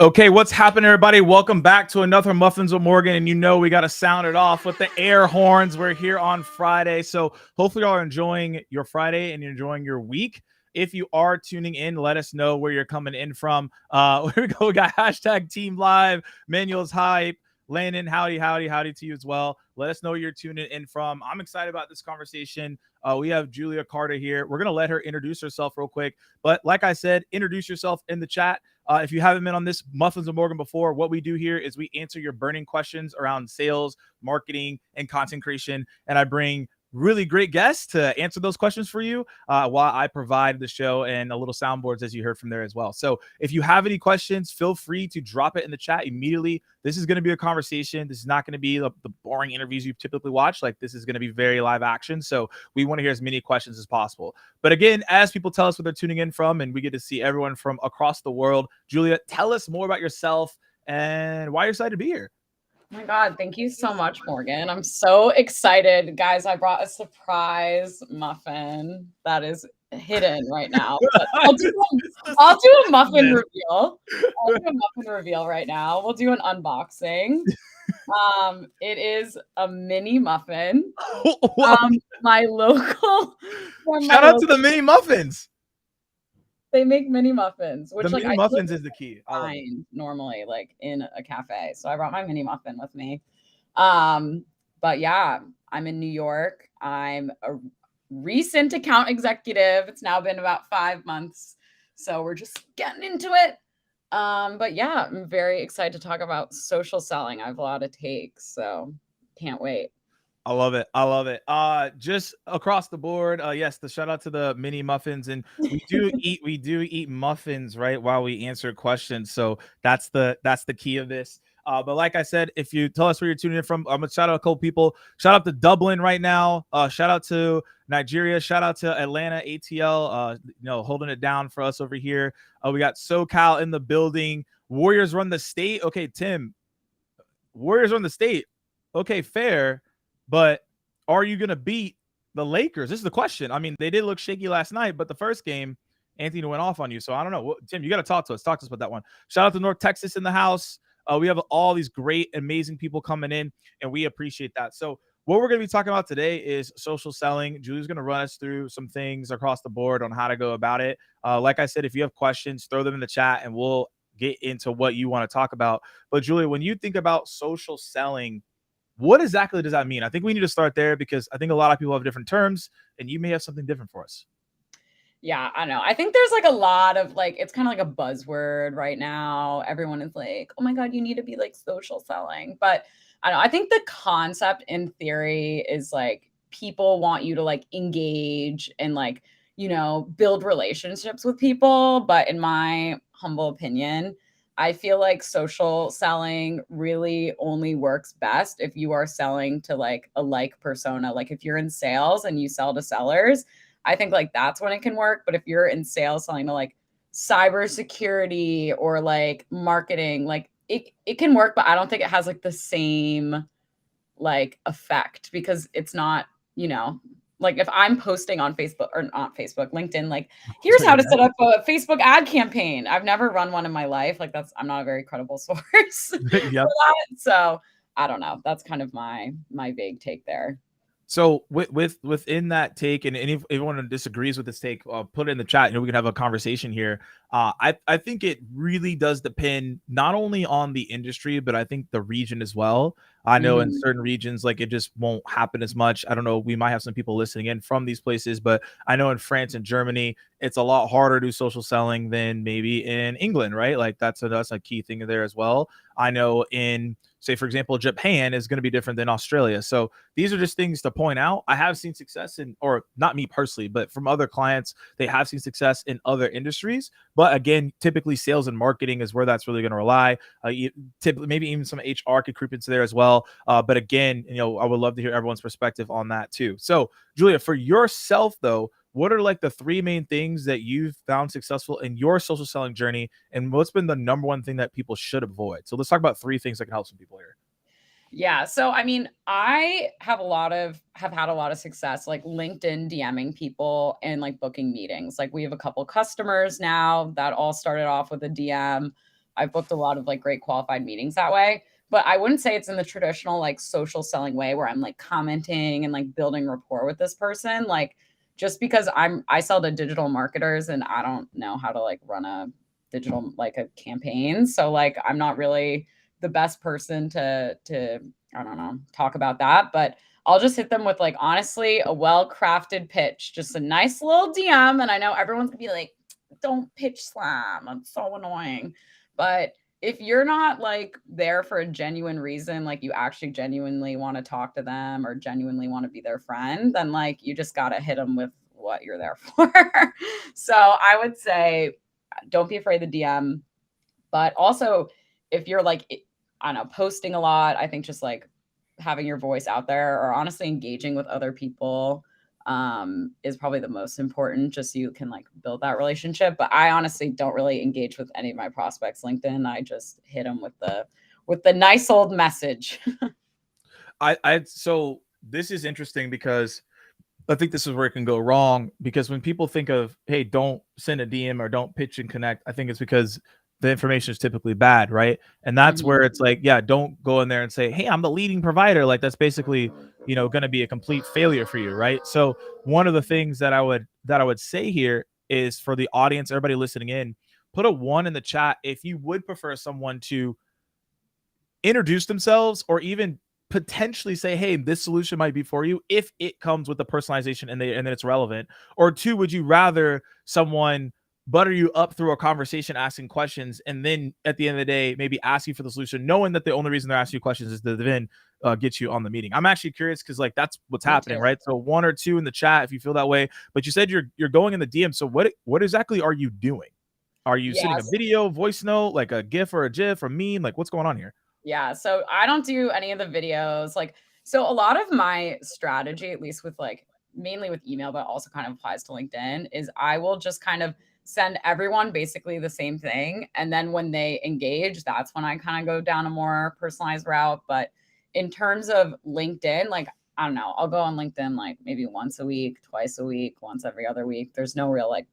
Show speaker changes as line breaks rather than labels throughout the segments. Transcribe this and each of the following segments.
Okay, what's happening, everybody? Welcome back to another Muffins with Morgan. And you know we got to sound it off with the air horns. We're here on Friday. So hopefully y'all are enjoying your Friday and you're enjoying your week. If you are tuning in, let us know where you're coming in from. Here we go. We got hashtag Team Live, Manuel's Hype, Landon, howdy to you as well. Let us know where you're tuning in from. I'm excited about this conversation. We have Jula Carter here. We're going to let her introduce herself real quick. But like I said, introduce yourself in the chat. If you haven't been on this Muffins with Morgan before, what we do here is we answer your burning questions around sales, marketing, and content creation. And I bring really great guests to answer those questions for you while I provide the show and a little soundboards, as you heard from there as well. So if you have any questions, feel free to drop it in the chat immediately. This is going to be a conversation. This is not going to be the boring interviews you typically watch. Like, this is going to be very live action. So we want to hear as many questions as possible. But again, as people tell us what they're tuning in from, and we get to see everyone from across the world, Julia, tell us more about yourself and why you're excited to be here.
Oh my God, thank you so much, Morgan. I'm so excited. Guys, I brought a surprise muffin that is hidden right now. But I'll do a muffin reveal. I'll do a muffin reveal right now. We'll do an unboxing. It is a mini muffin. My local
Shout out to the mini muffins.
They make mini muffins, which
the mini muffins is the key.
Find normally like in a cafe. So I brought my mini muffin with me. But yeah, I'm in New York. I'm a recent account executive. It's now been about 5 months. So we're just getting into it. But yeah, I'm very excited to talk about social selling. I have a lot of takes, so can't wait.
I love it. Just across the board. Yes, the shout out to the mini muffins. And we do eat muffins, right, while we answer questions. So that's the key of this. But like I said, if you tell us where you're tuning in from, I'm gonna shout out a couple people. Shout out to Dublin right now. Shout out to Nigeria. Shout out to Atlanta ATL. Holding it down for us over here. We got SoCal in the building. Warriors run the state. Okay, Tim. Warriors run the state. Okay, fair. But are you going to beat the Lakers? This is the question. I mean, they did look shaky last night, but the first game, Anthony went off on you. So I don't know. Tim, you got to talk to us. Talk to us about that one. Shout out to North Texas in the house. We have all these great, amazing people coming in, and we appreciate that. So what we're going to be talking about today is social selling. Julie's going to run us through some things across the board on how to go about it. Like I said, if you have questions, throw them in the chat, and we'll get into what you want to talk about. But Julia, when you think about social selling, what exactly does that mean? I think we need to start there because I think a lot of people have different terms, and you may have something different for us.
Yeah, I know. I think there's like a lot of it's kind of like a buzzword right now. Everyone is like, oh my God, you need to be like social selling. But I don't know. I think the concept in theory is like people want you to like engage and like, build relationships with people. But in my humble opinion, I feel like social selling really only works best if you are selling to like a like persona. Like if you're in sales and you sell to sellers, I think like that's when it can work. But if you're in sales selling to like cybersecurity or like marketing, like it can work, but I don't think it has like the same like effect because it's not, like if I'm posting on Facebook or not Facebook, LinkedIn, like here's how to set up a Facebook ad campaign. I've never run one in my life. Like I'm not a very credible source.
Yep.
So I don't know. That's kind of my vague take there.
So within that take, and if anyone disagrees with this take, put it in the chat. We can have a conversation here. I think it really does depend not only on the industry, but I think the region as well. I know in certain regions, like it just won't happen as much. I don't know. We might have some people listening in from these places, but I know in France and Germany, it's a lot harder to do social selling than maybe in England, right? Like that's a key thing there as well. I know in, say, for example, Japan is going to be different than Australia. So these are just things to point out. I have seen success or not me personally, but from other clients, they have seen success in other industries. But again, typically sales and marketing is where that's really going to rely. Typically, maybe even some HR could creep into there as well. But again, I would love to hear everyone's perspective on that too. So Julia, for yourself though, what are like the three main things that you've found successful in your social selling journey? And what's been the number one thing that people should avoid? So let's talk about three things that can help some people here.
Yeah. So, I mean, I have had a lot of success, like LinkedIn DMing people and like booking meetings. Like we have a couple customers now that all started off with a DM. I've booked a lot of like great qualified meetings that way. But I wouldn't say it's in the traditional like social selling way where I'm like commenting and like building rapport with this person. Like just because I sell to digital marketers and I don't know how to like run a digital like a campaign. So like I'm not really the best person to I don't know, talk about that, but I'll just hit them with like honestly a well-crafted pitch, just a nice little DM. And I know everyone's gonna be like, don't pitch slam. I'm so annoying. But if you're not like there for a genuine reason, like you actually genuinely want to talk to them or genuinely want to be their friend, then like you just got to hit them with what you're there for. So I would say don't be afraid to DM, but also if you're like, I don't know, posting a lot, I think just like having your voice out there or honestly engaging with other people is probably the most important, just so you can like build that relationship. But I honestly don't really engage with any of my prospects LinkedIn. I just hit them with the nice old message.
So this is interesting because I think this is where it can go wrong, because when people think of, hey, don't send a DM or don't pitch and connect, I think it's because the information is typically bad, right? And that's where
Mhm.
it's like, yeah, don't go in there and say, hey, I'm the leading provider. Like that's basically, going to be a complete failure for you, right? So one of the things that I would say here is for the audience, everybody listening in, put a one in the chat if you would prefer someone to introduce themselves or even potentially say, hey, this solution might be for you if it comes with the personalization and then it's relevant. Or two, would you rather someone butter you up through a conversation asking questions and then at the end of the day maybe ask you for the solution, knowing that the only reason they're asking you questions is to then get you on the meeting? I'm actually curious because like that's what's
Me
happening,
too.
right? So one or two in the chat if you feel that way. But you said you're going in the DM. So what exactly are you doing? Are you sending a
Yes.
video, voice note, like a GIF or a GIF or meme? Like what's going on here?
Yeah, so I don't do any of the videos, like so a lot of my strategy, at least with, like mainly with email, but also kind of applies to LinkedIn, is I will just kind of send everyone basically the same thing, and then when they engage, that's when I kinda go down a more personalized route. But in terms of LinkedIn, like, I don't know, I'll go on LinkedIn, like, maybe once a week, twice a week, once every other week. There's no real, like,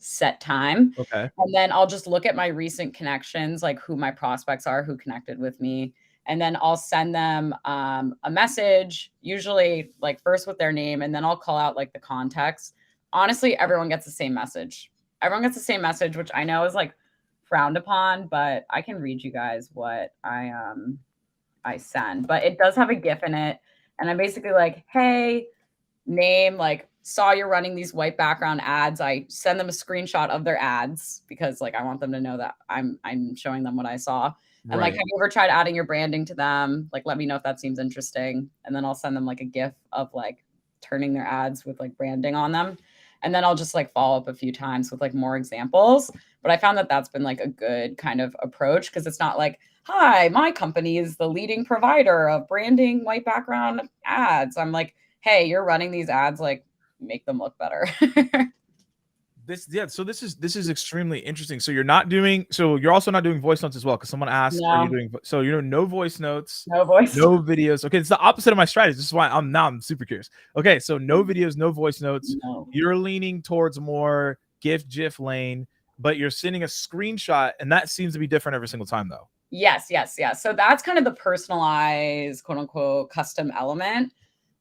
set time.
Okay.
And then I'll just look at my recent connections, like who my prospects are, who connected with me. And then I'll send them a message, usually like first with their name, and then I'll call out like the context. Honestly, everyone gets the same message. Everyone gets the same message, which I know is like frowned upon, but I can read you guys what I send. But it does have a GIF in it. And I'm basically like, hey, name, like, saw you're running these white background ads. I send them a screenshot of their ads because like I want them to know that I'm showing them what I saw. And like,
Right.
have you ever tried adding your branding to them? Like, let me know if that seems interesting. And then I'll send them like a GIF of like turning their ads with like branding on them. And then I'll just like follow up a few times with like more examples. But I found that that's been like a good kind of approach because it's not like, hi, my company is the leading provider of branding white background ads. I'm like, hey, you're running these ads, like make them look better.
So this is extremely interesting. So you're also not doing voice notes as well, because someone asked, are you
No,
doing so you're doing no voice notes,
no voice.
no videos. Okay, it's the opposite of my strategy. This is why I'm super curious. Okay, so no videos, no voice notes.
No.
You're leaning towards more GIF lane, but you're sending a screenshot, and that seems to be different every single time though.
Yes, yes, yes. So that's kind of the personalized, quote unquote, custom element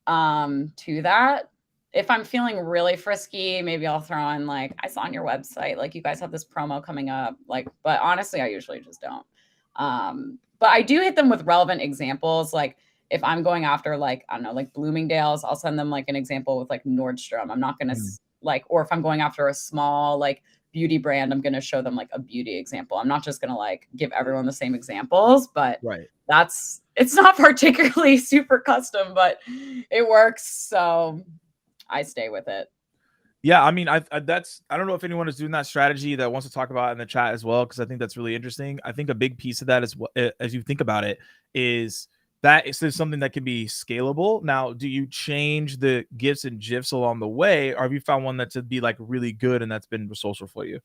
to that. If I'm feeling really frisky, maybe I'll throw in like, I saw on your website, like you guys have this promo coming up. Like, but honestly, I usually just don't. But I do hit them with relevant examples. Like if I'm going after like, I don't know, like Bloomingdale's, I'll send them like an example with like Nordstrom. I'm not gonna
Mm,
like, or if I'm going after a small like beauty brand, I'm gonna show them like a beauty example. I'm not just gonna like give everyone the same examples, but
right.
it's not particularly super custom, but it works. So I stay with it.
Yeah, I mean, I don't know if anyone is doing that strategy that wants to talk about it in the chat as well, because I think that's really interesting. I think a big piece of that is what, as you think about it, is that it's just something that can be scalable. Now, do you change the gifs and gifs along the way, or have you found one that's to be like really good and that's been social for you?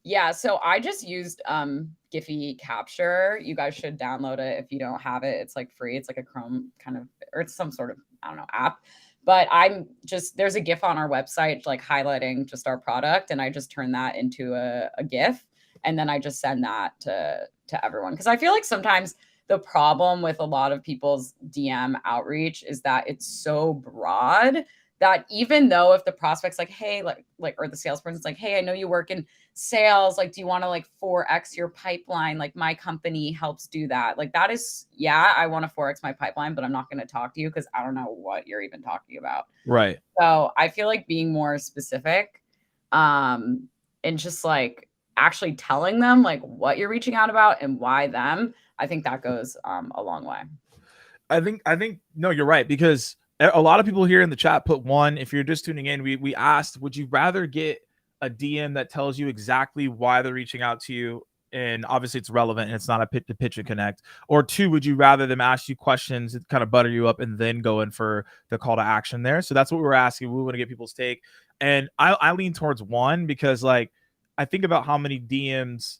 Yeah, so I just used Giphy Capture. You guys should download it if you don't have it. It's like free. It's like a Chrome kind of, or it's some sort of, I don't know, app. But I'm just there's a GIF on our website like highlighting just our product, and I just turn that into a GIF. and then I just send that to everyone. Because I feel like sometimes the problem with a lot of people's DM outreach is that it's so broad that even though if the prospect's like, hey, like or the salesperson's like, hey, I know you work in sales, like, do you want to like 4x your pipeline? Like my company helps do that. Like that is, yeah, I want to 4x my pipeline, but I'm not going to talk to you because I don't know what you're even talking about.
Right.
So I feel like being more specific, and just like actually telling them like what you're reaching out about and why them, I think that goes a long way.
I think no, you're right, because a lot of people here in the chat put one. If you're just tuning in, we asked, would you rather get a DM that tells you exactly why they're reaching out to you, and obviously it's relevant and it's not a pitch and connect, or two, would you rather them ask you questions and kind of butter you up and then go in for the call to action there? So that's what we're asking. We want to get people's take, and I lean towards one, because like I think about how many DMs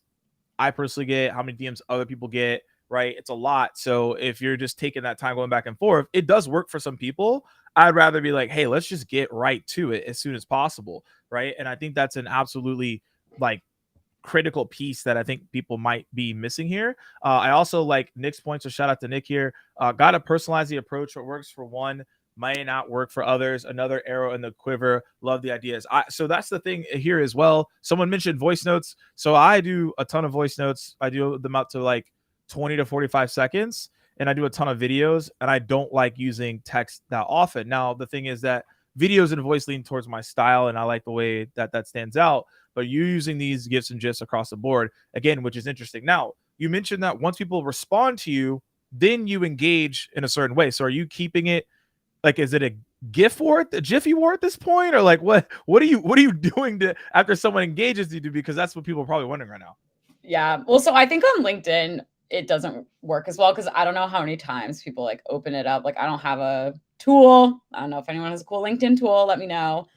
I personally get, how many DMs other people get, right? It's a lot. So if you're just taking that time going back and forth, it does work for some people. I'd rather be like, hey, let's just get right to it as soon as possible, right? And I think that's an absolutely like critical piece that I think people might be missing here. I also like Nick's point, so shout out to Nick here. Got to personalize the approach. What works for one might not work for others. Another arrow in the quiver. Love the ideas. So that's the thing here as well. Someone mentioned voice notes. So I do a ton of voice notes. I do them up to like 20 to 45 seconds. And I do a ton of videos. And I don't like using text that often. Now, the thing is that videos and voice lean towards my style, and I like the way that that stands out. But you're using these GIFs and GIFs across the board, again, which is interesting. Now, you mentioned that once people respond to you, then you engage in a certain way. So are you keeping it like, is it a GIF war, a Jiffy war at this point, or like what are you doing to after someone engages you? Because that's what people are probably wondering right now.
Yeah. Well, so I think on LinkedIn it doesn't work as well because I don't know how many times people like open it up. Like I don't have a tool. I don't know if anyone has a cool LinkedIn tool. Let me know.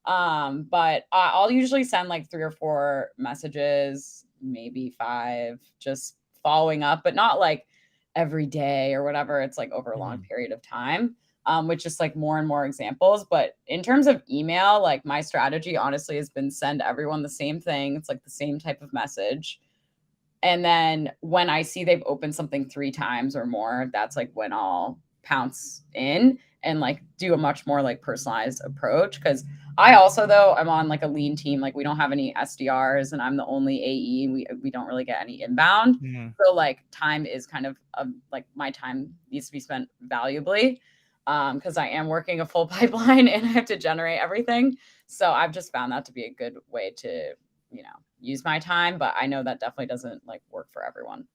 But I'll usually send like 3 or 4 messages, maybe 5, just following up, but not like every day or whatever. It's like over a long period of time, with just like more and more examples. But in terms of email, like my strategy honestly has been send everyone the same thing. It's like the same type of message. And then when I see they've opened something 3 times or more, that's like when I'll pounce in and like do a much more like personalized approach. Cause I also, though, I'm on like a lean team. Like we don't have any SDRs and I'm the only AE. We don't really get any inbound. So like time is kind of like my time needs to be spent valuably. Because I am working a full pipeline and I have to generate everything. So I've just found that to be a good way to, use my time, but I know that definitely doesn't like work for everyone.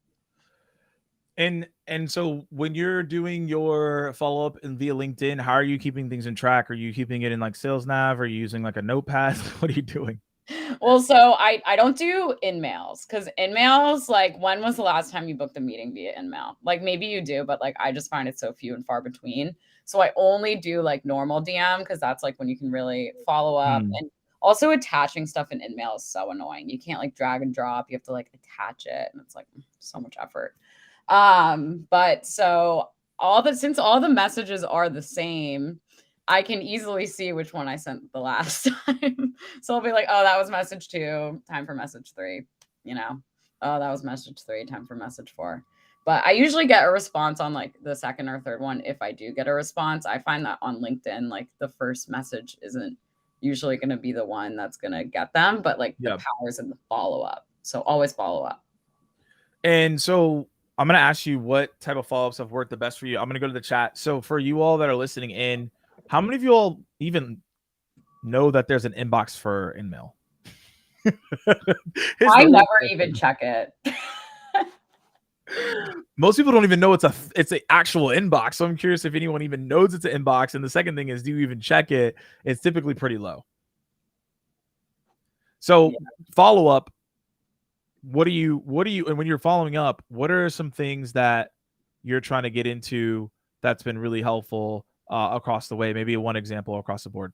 And so when you're doing your follow up in via LinkedIn, how are you keeping things in track? Are you keeping it in like Sales Nav? Are you using like a notepad? What are you doing?
Well, so I don't do in-mails because in-mails, like when was the last time you booked a meeting via in-mail? Like maybe you do, but like I just find it so few and far between. So I only do like normal DM because that's like when you can really follow up. And also attaching stuff in in-mail is so annoying. You can't like drag and drop. You have to like attach it, and it's like so much effort. But so since all the messages are the same, I can easily see which one I sent the last time. So I'll be like, oh, that was message 2, time for message 3, Oh, that was message 3, time for message 4. But I usually get a response on like the second or third one. If I do get a response, I find that on LinkedIn, like the first message isn't usually going to be the one that's going to get them, but like the powers in the follow up. So always follow up.
And so I'm going to ask you what type of follow ups have worked the best for you. I'm going to go to the chat. So for you all that are listening in, how many of you all even know that there's an inbox for InMail?
I never even check it.
Most people don't even know it's an actual inbox. So I'm curious if anyone even knows it's an inbox. And the second thing is, do you even check it? It's typically pretty low. So follow up. What do you, and when you're following up, what are some things that you're trying to get into that's been really helpful across the way? Maybe one example across the board.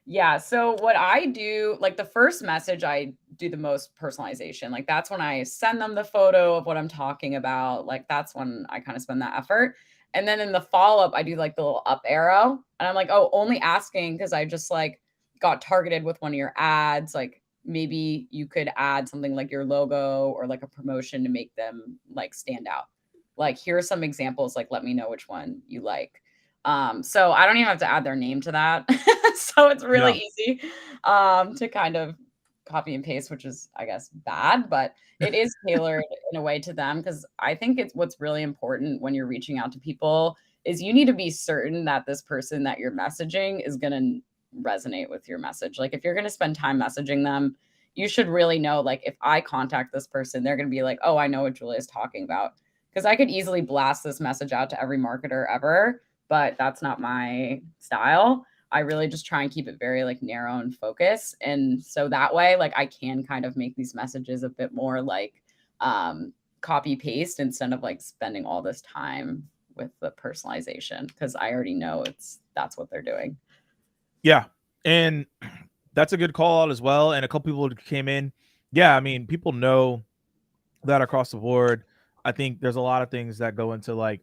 Yeah. So what I do, like the first message, I do the most personalization. Like that's when I send them the photo of what I'm talking about. Like that's when I kind of spend that effort. And then in the follow-up, I do like the little up arrow. And I'm like, oh, only asking because I just like got targeted with one of your ads. Like, maybe you could add something like your logo or like a promotion to make them like stand out. Like, here are some examples, like let me know which one you like. So I don't even have to add their name to that. So it's
Yeah.
really easy to kind of copy and paste, which is, I guess, bad, but it is tailored in a way to them, because I think it's what's really important when you're reaching out to people is you need to be certain that this person that you're messaging is going to resonate with your message. Like, if you're going to spend time messaging them, you should really know, like, if I contact this person, they're going to be like, oh, I know what Julia is talking about. Because I could easily blast this message out to every marketer ever, but that's not my style. I really just try and keep it very like narrow and focus. And so that way, like, I can kind of make these messages a bit more like copy paste instead of like spending all this time with the personalization, because I already know that's what they're doing.
Yeah. And that's a good call out as well. And a couple people came in. Yeah, I mean, people know that across the board. I think there's a lot of things that go into like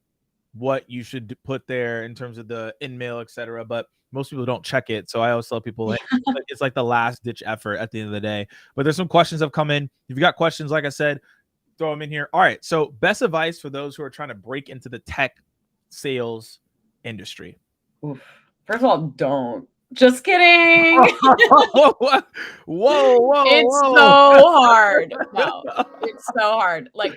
what you should put there in terms of the in mail, etc. But most people don't check it. So I always tell people, hey, it's like the last ditch effort at the end of the day. But there's some questions that have come in. If you've got questions, like I said, throw them in here. All right. So best advice for those who are trying to break into the tech sales industry.
Oof. First of all, don't. Just kidding.
Whoa,
It's
whoa.
so hard. No, it's so hard. Like,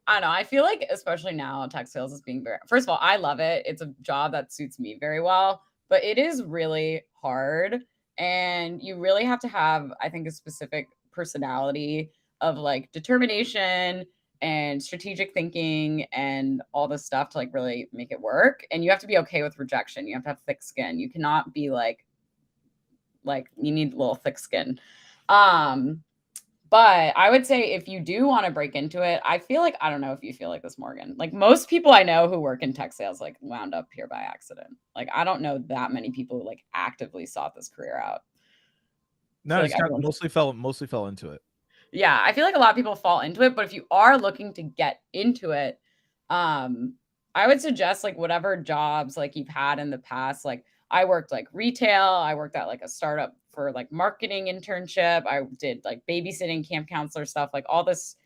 I don't know. I feel like, especially now, tech sales is being very, first of all, I love it. It's a job that suits me very well, but it is really hard. And you really have to have, I think, a specific personality of like determination and strategic thinking and all this stuff to like really make it work. And you have to be okay with rejection. You have to have thick skin. You cannot be like you need a little thick skin. Um, but I would say if you do want to break into it, I feel like, I don't know if you feel like this, Morgan. Like, most people I know who work in tech sales like wound up here by accident. Like, I don't know that many people who like actively sought this career out.
No,
Like,
it's kind of mostly fell into it.
yeah, I feel like a lot of people fall into it, but if you are looking to get into it, I would suggest like whatever jobs like you've had in the past. Like, I worked like retail, I worked at like a startup for like marketing internship, I did like babysitting, camp counselor stuff, like all this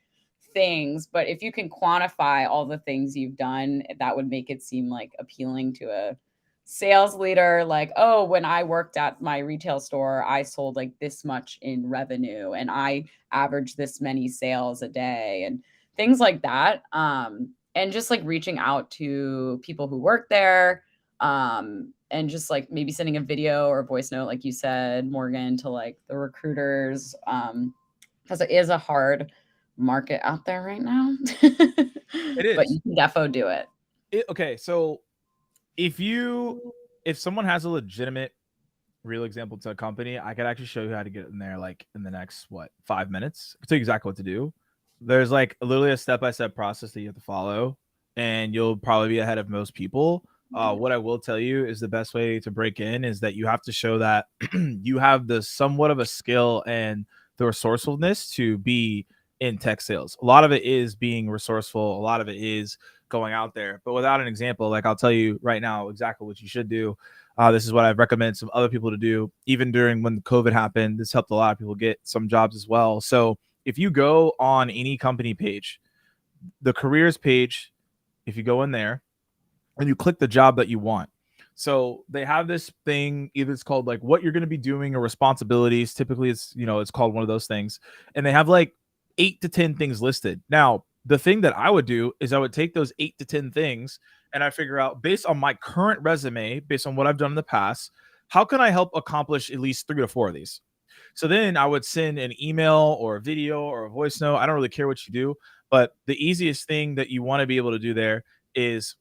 things. But if you can quantify all the things you've done, that would make it seem like appealing to a sales leader. Like, oh, when I worked at my retail store, I sold like this much in revenue and I averaged this many sales a day and things like that. And just like reaching out to people who work there, and just like maybe sending a video or a voice note, like you said, Morgan, to like the recruiters, because it is a hard market out there right now.
It
But
is.
you can defo do it.
Okay, so if someone has a legitimate real example to a company, I could actually show you how to get in there like in the next 5 minutes. I can tell you exactly what to do. There's like literally a step-by-step process that you have to follow, and you'll probably be ahead of most people. What I will tell you is the best way to break in is that you have to show that you have the somewhat of a skill and the resourcefulness to be in tech sales. A lot of it is being resourceful. A lot of it is going out there. But without an example, like I'll tell you right now exactly what you should do. This is what I've recommended some other people to do. Even during when COVID happened, this helped a lot of people get some jobs as well. So if you go on any company page, the careers page, if you go in there and you click the job that you want. So they have this thing, either it's called like what you're going to be doing or responsibilities. Typically it's, it's called one of those things. And they have like 8 to 10 things listed. Now, the thing that I would do is I would take those 8 to 10 things and I figure out, based on my current resume, based on what I've done in the past, how can I help accomplish at least 3 to 4 of these? So then I would send an email or a video or a voice note. I don't really care what you do, but the easiest thing that you want to be able to do there is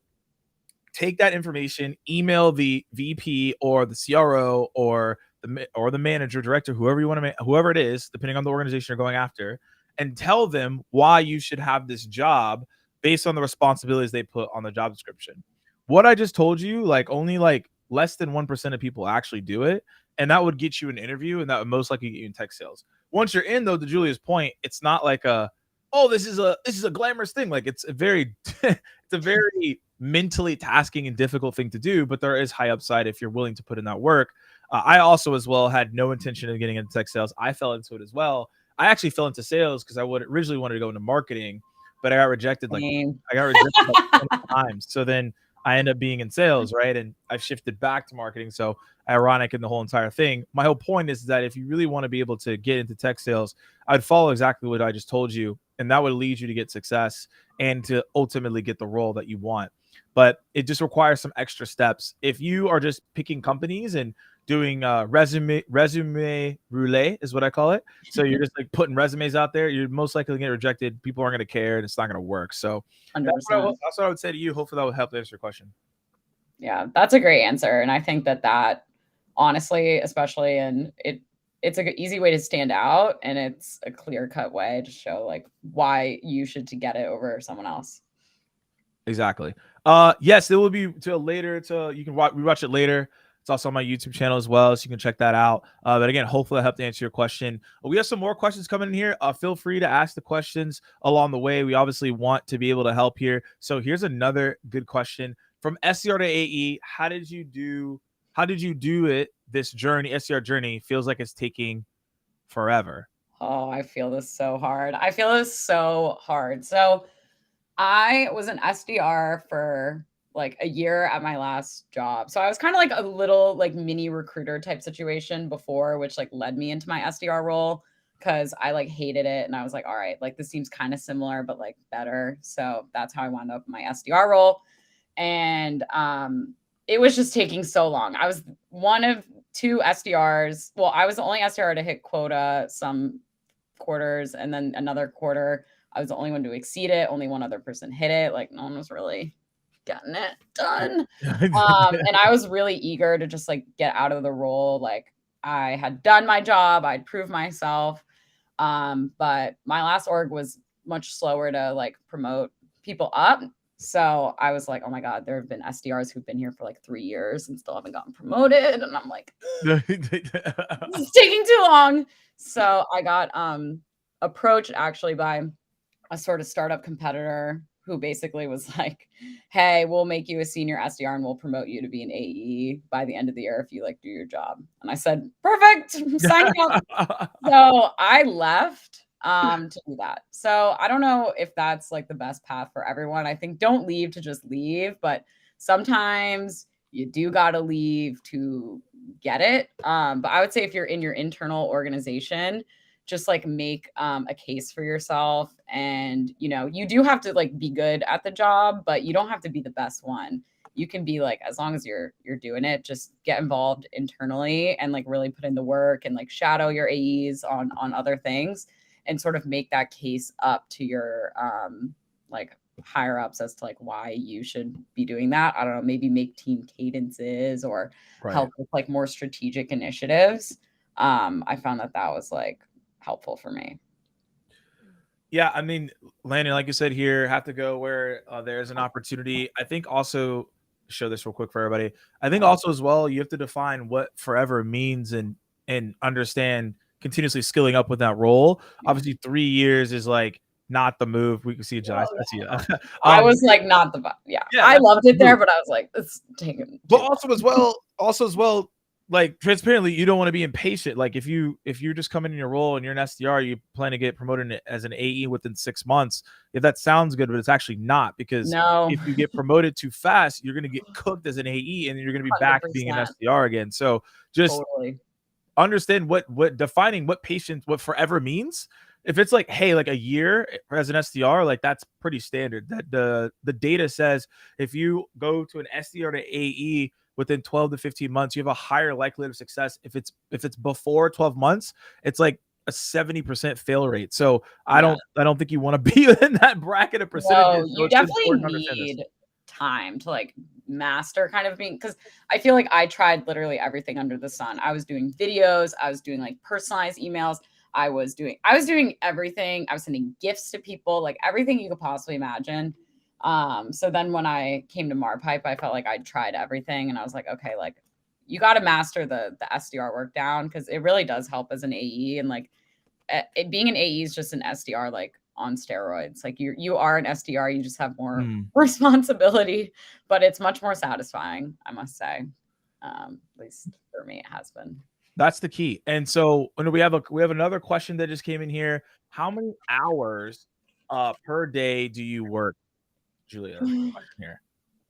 take that information, email the VP or the CRO or the manager, director, whoever you want to, whoever it is, depending on the organization you're going after, and tell them why you should have this job based on the responsibilities they put on the job description. What I just told you, like only like less than 1% of people actually do it, and that would get you an interview, and that would most likely get you in tech sales. Once you're in, though, to Julia's point, it's not like this is a glamorous thing. Like it's a very it's a very mentally tasking and difficult thing to do, but there is high upside if you're willing to put in that work. I also as well had no intention of getting into tech sales. I fell into it as well. I actually fell into sales because I would originally wanted to go into marketing, but I got rejected like
Same.
I got rejected like 20 times. So then I ended up being in sales, right? And I've shifted back to marketing. So ironic in the whole entire thing. My whole point is that if you really want to be able to get into tech sales, I'd follow exactly what I just told you, and that would lead you to get success and to ultimately get the role that you want. But it just requires some extra steps. If you are just picking companies and doing resume roulette is what I call it. So you're just like putting resumes out there. You're most likely going to get rejected. People aren't going to care, and it's not going to work. So
100%.
that's what I would say to you. Hopefully that will help answer your question.
Yeah, that's a great answer. And I think that honestly, especially it's an easy way to stand out, and it's a clear-cut way to show like why you should to get it over someone else.
Exactly. Yes, it will be till later. You can rewatch it later. It's also on my YouTube channel as well, so you can check that out. But again, hopefully I helped answer your question. We have some more questions coming in here. Feel free to ask the questions along the way. We obviously want to be able to help here. So here's another good question from SDR to AE. How did you do it? This journey, SDR journey, feels like it's taking forever.
Oh, I feel this so hard. I feel this so hard. So I was an SDR for like a year at my last job. So I was kind of like a little like mini recruiter type situation before, which like led me into my SDR role because I like hated it. And I was like, all right, like this seems kind of similar, but like better. So that's how I wound up in my SDR role. And it was just taking so long. I was one of two SDRs. Well, I was the only SDR to hit quota some quarters, and then another quarter I was the only one to exceed it. Only one other person hit it. Like no one was really getting it done. And I was really eager to just like get out of the role. Like I had done my job. I'd proved myself. But my last org was much slower to like promote people up. So I was like, oh my God, there have been SDRs who've been here for like 3 years and still haven't gotten promoted. And I'm like, it's taking too long. So I got approached actually by a sort of startup competitor who basically was like, hey, we'll make you a senior SDR and we'll promote you to be an AE by the end of the year if you like do your job. And I said, perfect, sign up. So I left to do that. So I don't know if that's like the best path for everyone. I think don't leave to just leave, but sometimes you do got to leave to get it. But I would say if you're in your internal organization, just like make a case for yourself. And, you know, you do have to like be good at the job, but you don't have to be the best one. You can be like, as long as you're doing it, just get involved internally and like really put in the work and like shadow your AEs on other things and sort of make that case up to your like higher ups as to like why you should be doing that. I don't know, maybe make team cadences or help with like more strategic initiatives. I found that was like helpful for me.
Yeah, I mean, Landon, like you said here, have to go where there's an opportunity. I think also show this real quick for everybody. I think also as well, you have to define what forever means and understand continuously skilling up with that role. Yeah. Obviously, 3 years is like not the move. We can see John. I see you.
I was like, not the yeah. I loved it there, but I was like, it's taking.
But also as well, like transparently, you don't want to be impatient. Like if you're just coming in your role and you're an SDR, you plan to get promoted as an AE within 6 months. If that sounds good, but it's actually not, because if you get promoted too fast, you're going to get cooked as an AE and you're going to be 100%. Back being an SDR again. So just understand what defining what patience, what forever means. If it's like, hey, like a year as an SDR, like that's pretty standard. That the data says if you go to an SDR to AE within 12 to 15 months, you have a higher likelihood of success. If it's before 12 months, it's like a 70% fail rate. So I don't think you want to be in that bracket of percentages.
No, you definitely need time to like master kind of being, because I feel like I tried literally everything under the sun. I was doing videos, I was doing like personalized emails, I was doing everything. I was sending gifts to people, like everything you could possibly imagine. So then when I came to Marpipe, I felt like I'd tried everything and I was like, okay, like you got to master the SDR work down, because it really does help as an AE. And like being an AE is just an SDR like on steroids. Like you are an SDR, you just have more responsibility, but it's much more satisfying, I must say. At least for me, it has been.
That's the key. And so we have another question that just came in here. How many hours per day do you work, Julia? That's the question here.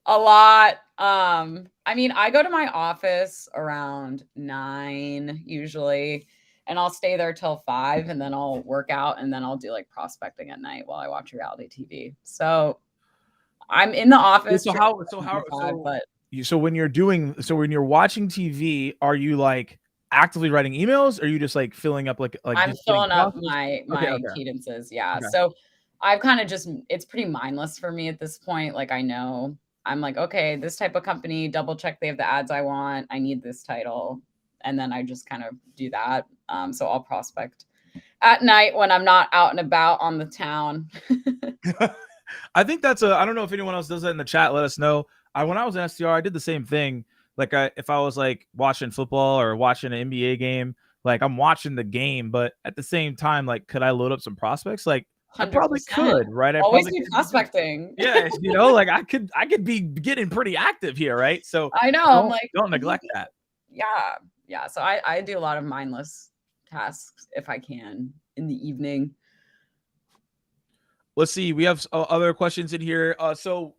A lot. I mean, I go to my office around 9 usually, and I'll stay there till 5, and then I'll work out, and then I'll do like prospecting at night while I watch reality TV. So I'm in the office.
So when you're watching TV, are you like actively writing emails? Or are you just like filling up like
I'm
just getting
filling up
processed?
my
Okay.
cadences. Yeah.
Okay.
So I've kind of just, it's pretty mindless for me at this point. Like I know I'm like, okay, this type of company, double check they have the ads I want. I need this title. And then I just kind of do that. So I'll prospect at night when I'm not out and about on the town.
I think I don't know if anyone else does that in the chat. Let us know. When I was in SDR, I did the same thing. Like if I was like watching football or watching an NBA game, like I'm watching the game, but at the same time, like, could I load up some prospects? Like I probably
100%.
could, right? I
Always
probably
be
could.
prospecting.
Yeah, like I could be getting pretty active here, right? So
I know. I'm like,
don't neglect that.
Yeah. Yeah. So I do a lot of mindless tasks if I can in the evening.
Let's see. We have other questions in here. So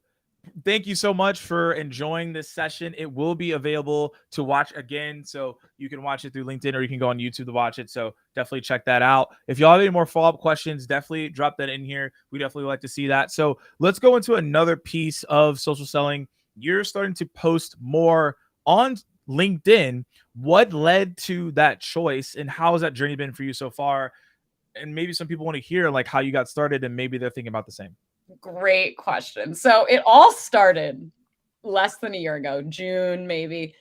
thank you so much for enjoying this session. It will be available to watch again. So you can watch it through LinkedIn or you can go on YouTube to watch it. So definitely check that out. If y'all have any more follow-up questions, definitely drop that in here. We definitely like to see that. So let's go into another piece of social selling. You're starting to post more on LinkedIn. What led to that choice and how has that journey been for you so far? And maybe some people want to hear like how you got started and maybe they're thinking about the same.
Great question. So it all started less than a year ago, June maybe.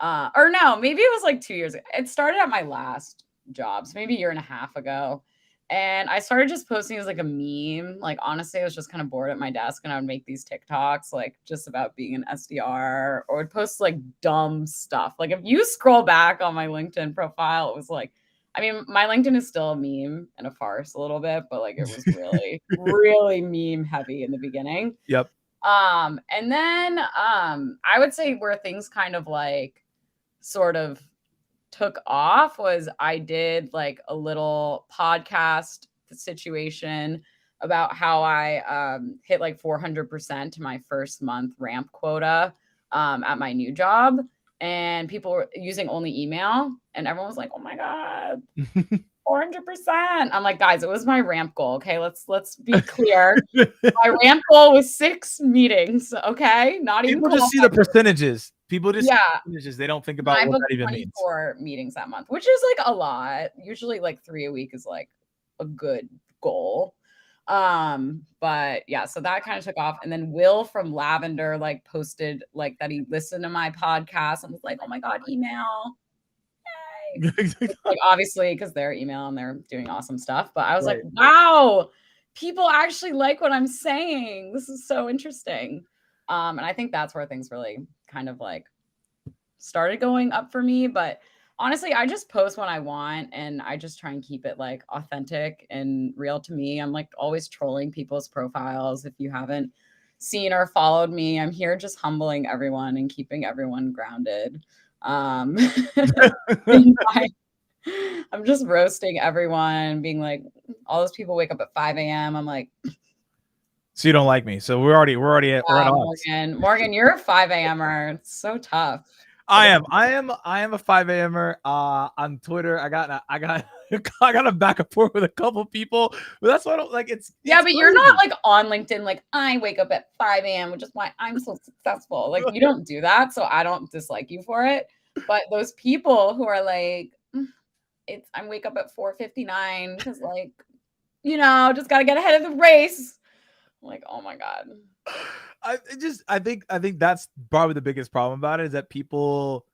Or no, maybe it was like 2 years ago. It started at my last job, so maybe a year and a half ago. And I started just posting as like a meme. Like honestly, I was just kind of bored at my desk and I would make these TikToks like just about being an SDR or would post like dumb stuff. Like if you scroll back on my LinkedIn profile, it was like, I mean, my LinkedIn is still a meme and a farce a little bit, but like it was really, really meme heavy in the beginning.
Yep.
And then I would say where things kind of like sort of took off was I did like a little podcast situation about how I hit like 400% my first month ramp quota at my new job. And people were using only email, and everyone was like, "Oh my god, 400%!" I'm like, guys, it was my ramp goal. Okay, let's be clear. My ramp goal was 6 meetings. Okay, not even.
People just see the percentages. People just see the percentages. They don't think about what that even means.
24 meetings that month, which is like a lot. Usually, like 3 a week is like a good goal. But yeah, so that kind of took off. And then Will from Lavender like posted like that he listened to my podcast and was like, "Oh my god, email." Like obviously because they're email and they're doing awesome stuff. But I was like, wow, people actually like what I'm saying. This is so interesting. And I think that's where things really kind of like started going up for me. But honestly, I just post when I want and I just try and keep it like authentic and real to me. I'm like always trolling people's profiles. If you haven't seen or followed me, I'm here just humbling everyone and keeping everyone grounded. I'm just roasting everyone, being like, all those people wake up at 5 a.m. I'm like,
so you don't like me. So we're already at odds.
Morgan, you're a 5 a.m.er. It's so tough.
I am a 5 a.m.er. On Twitter, I got a back and forth with a couple people, but that's why I don't like it's
but
crazy.
you're not like on LinkedIn, like I wake up at 5 a.m., which is why I'm so successful. Like you don't do that, so I don't dislike you for it. But those people who are like, I wake up at 4:59 because like, just gotta get ahead of the race. I'm like, oh my god.
I think that's probably the biggest problem about it is that people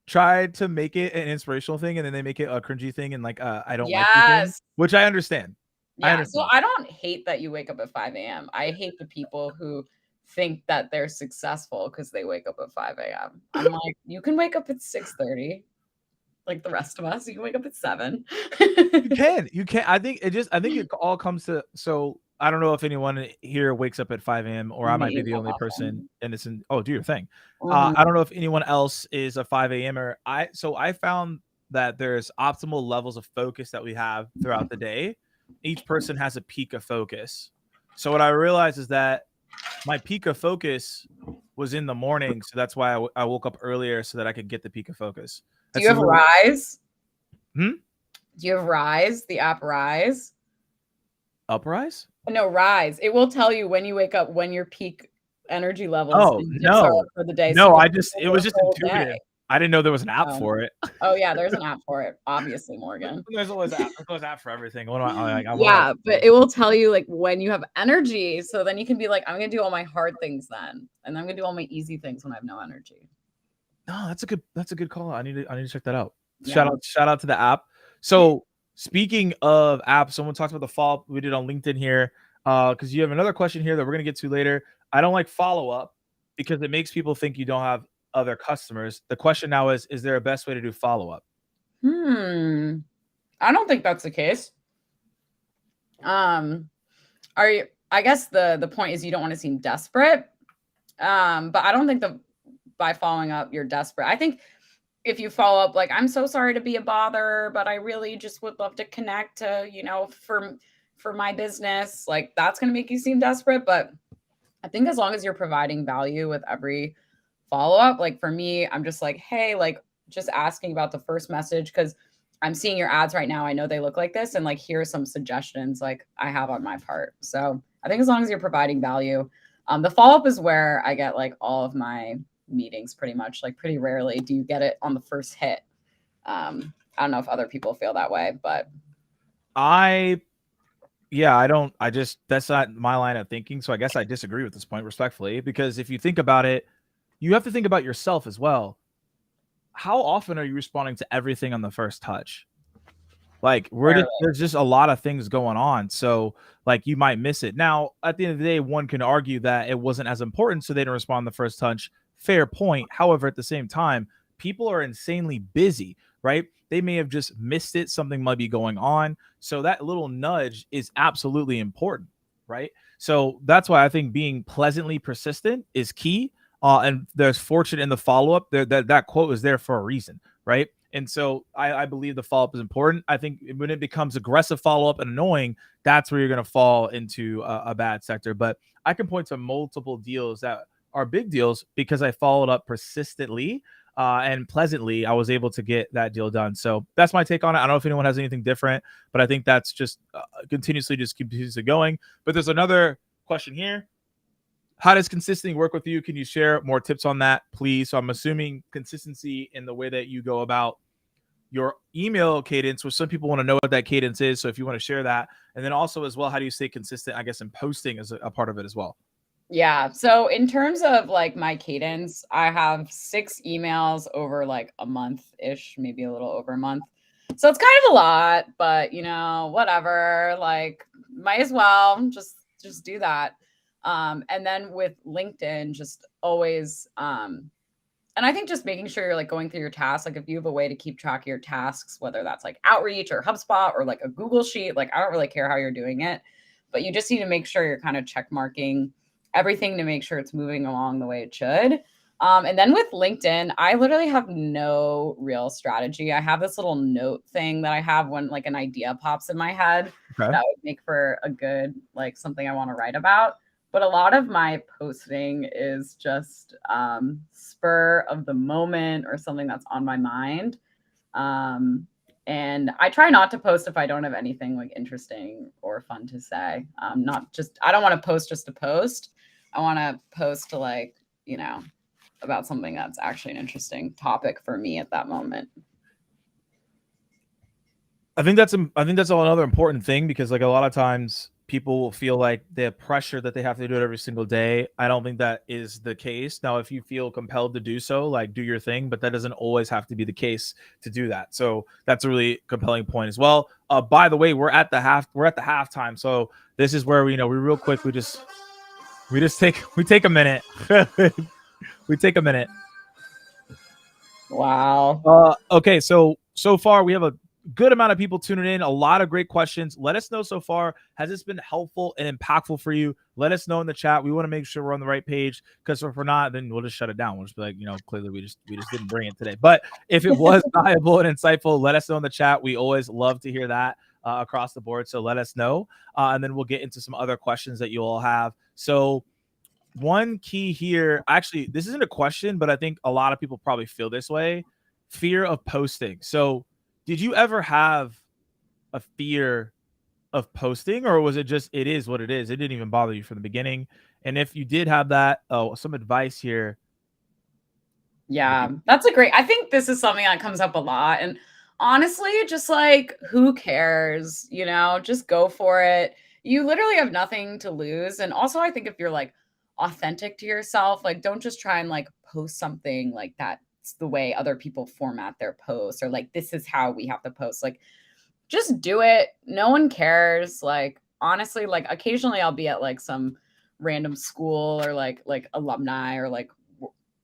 try to make it an inspirational thing and then they make it a cringy thing and like I don't like you thing, which I understand.
Yeah, so I don't hate that you wake up at 5 a.m. I hate the people who think that they're successful because they wake up at 5 a.m. I'm like, you can wake up at 6:30, like the rest of us. You can wake up at 7.
You can. I think it all comes to I don't know if anyone here wakes up at 5 a.m. or I might be
Me,
the
my
only person
muffin.
in this. Oh, do your thing.
Mhm.
I don't know if anyone else is a 5 a.m. or I found that there's optimal levels of focus that we have throughout the day. Each person has a peak of focus. So what I realized is that my peak of focus was in the morning, so that's why I woke up earlier so that I could get the peak of focus.
Do you
That's a
have
really
Rise?
hmm?
Do you have Rise, the app Rise?
Uprise?
No, Rise. It will tell you when you wake up, when your peak energy levels
Oh,
and dips are
no.
for the day, so
No,
you're
it
for
was
the
just
whole day.
intuitive. I didn't know there was an app
Um,
for it.
oh yeah, there's an app for it, obviously, Morgan.
There's always app. There's always app for everything. What am I like? What am I
Yeah, but it will tell you like when you have energy, so then you can be like, I'm gonna do all my hard things then, and I'm gonna do all my easy things when I have no energy.
No, that's a good call. I need to check that out.
Yeah.
Shout out to the app. So speaking of apps, someone talked about the follow we did on LinkedIn here. Because you have another question here that we're gonna get to later. I don't like follow up because it makes people think you don't have other customers. The question now is there a best way to do follow up?
I don't think that's the case. Are you I guess the point is you don't want to seem desperate. But I don't think by following up you're desperate. I think if you follow up like, I'm so sorry to be a bother, but I really just would love to connect to, for my business, like that's going to make you seem desperate. But I think as long as you're providing value with every follow up, like for me, I'm just like, hey, like just asking about the first message because I'm seeing your ads right now. I know they look like this, and like here are some suggestions like I have on my part. So I think as long as you're providing value, the follow up is where I get like all of my meetings pretty much. Like pretty rarely do you get it on the first hit. I don't know if other people feel that way, but
I don't. I just that's not my line of thinking. So I guess I disagree with this point respectfully because if you think about it, you have to think about yourself as well. How often are you responding to everything on the first touch? Like
rarely.
there's just a lot of things going on. So like you might miss it. Now, at the end of the day, one can argue that it wasn't as important, so they didn't respond the first touch. Fair point. However, at the same time, people are insanely busy, right? They may have just missed it. Something might be going on. So that little nudge is absolutely important, right? So that's why I think being pleasantly persistent is key. And there's fortune in the follow up. That quote is there for a reason, right? And so I believe the follow up is important. I think when it becomes aggressive follow up and annoying, that's where you're going to fall into a bad sector. But I can point to multiple deals that are big deals because I followed up persistently and pleasantly. I was able to get that deal done. So that's my take on it. I don't know if anyone has anything different, but I think that's just continuously just continues it going. But there's another question here. How does consistency work with you? Can you share more tips on that, please? So I'm assuming consistency in the way that you go about your email cadence, which some people want to know what that cadence is. So if you want to share that, and then also as well, how do you stay consistent, I guess, in posting as a part of it as well?
Yeah. So in terms of like my cadence, I have 6 emails over like a month ish, maybe a little over a month. So it's kind of a lot, but whatever. Like, might as well just do that. And then with LinkedIn, just always and I think just making sure you're like going through your tasks, like if you have a way to keep track of your tasks, whether that's like Outreach or HubSpot or like a Google Sheet, like I don't really care how you're doing it, but you just need to make sure you're kind of check marking everything to make sure it's moving along the way it should. And then with LinkedIn, I literally have no real strategy. I have this little note thing that I have when like an idea pops in my head
Okay.
that would make for a good, like something I want to write about. But a lot of my posting is just spur of the moment or something that's on my mind. And I try not to post if I don't have anything like interesting or fun to say. I don't want to post just to post. I want to post to like, about something that's actually an interesting topic for me at that moment.
I think that's another important thing because like a lot of times people will feel like the pressure that they have to do it every single day. I don't think that is the case. Now, if you feel compelled to do so, like do your thing, but that doesn't always have to be the case to do that. So that's a really compelling point as well. By the way, we're at the halftime. So this is where we real quick we take a minute. We take a minute.
Wow.
Okay, so far we have good amount of people tuning in. A lot of great questions. Let us know so far. Has this been helpful and impactful for you? Let us know in the chat. We want to make sure we're on the right page, because if we're not, then we'll just shut it down. We'll just be like, clearly we just didn't bring it today. But if it was valuable and insightful, let us know in the chat. We always love to hear that across the board. So let us know, and then we'll get into some other questions that you all have. So one key here, actually, this isn't a question, but I think a lot of people probably feel this way: fear of posting. So did you ever have a fear of posting, or was it just, it is what it is? It didn't even bother you from the beginning. And if you did have that, some advice here.
Yeah, that's a great, I think this is something that comes up a lot. And honestly, just like, who cares? Just go for it. You literally have nothing to lose. And also, I think if you're like authentic to yourself, like, don't just try and like post something like that's the way other people format their posts, or like, this is how we have to post. Like, just do it. No one cares. Like, honestly, like, occasionally I'll be at like some random school, or like alumni, or like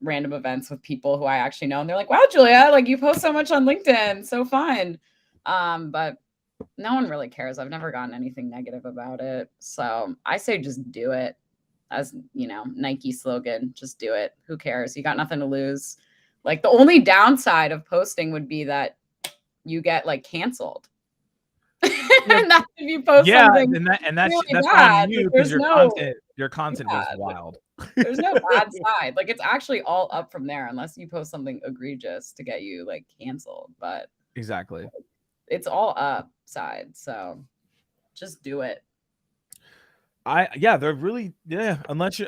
random events with people who I actually know, and they're like, "Wow, Julia, like, you post so much on LinkedIn, so fun." But no one really cares. I've never gotten anything negative about it. So I say just do it. As Nike slogan, just do it. Who cares? You got nothing to lose. Like, the only downside of posting would be that you get like canceled.
Yeah,
And that's if you post
yeah,
something
and that's
really
on
bad. Like,
you, because
there's no
your content
yeah,
goes wild.
there's no bad side. Like, it's actually all up from there, unless you post something egregious to get you like canceled. But
Exactly.
it's all upside. So just do it.
They're really, unless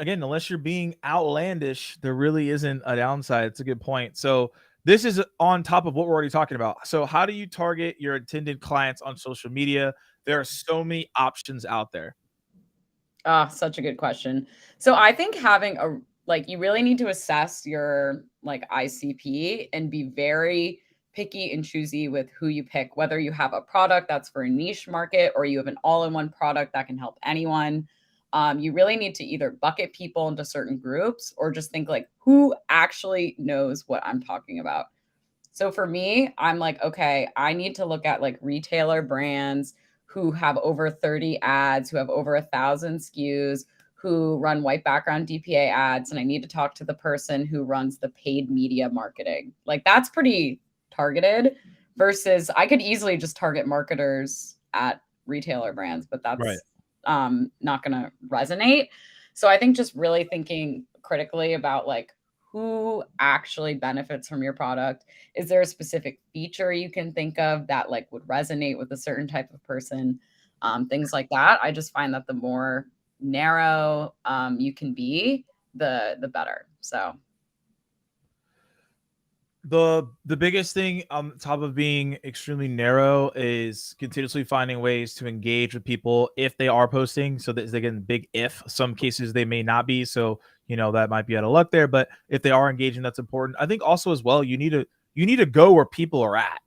you're being outlandish, there really isn't a downside. It's a good point. So this is on top of what we're already talking about. So how do you target your intended clients on social media? There are so many options out there.
Ah, such a good question. So I think having a like, you really need to assess your like ICP and be very picky and choosy with who you pick, whether you have a product that's for a niche market, or you have an all-in-one product that can help anyone. You really need to either bucket people into certain groups, or just think like, who actually knows what I'm talking about. So for me, I'm like, okay, I need to look at like retailer brands who have over 30 ads, who have over 1,000 SKUs, who run white background DPA ads. And I need to talk to the person who runs the paid media marketing. Like, that's pretty targeted, versus I could easily just target marketers at retailer brands, but
Right.
that's not going to resonate. So I think just really thinking critically about like, who actually benefits from your product. Is there a specific feature you can think of that like would resonate with a certain type of person? Things like that. I just find that the more narrow you can be, the better. So
The biggest thing on top of being extremely narrow is continuously finding ways to engage with people if they are posting. So that, again, big if. Some cases they may not be, so that might be out of luck there. But if they are engaging, that's important. I think also as well, you need to go where people are at,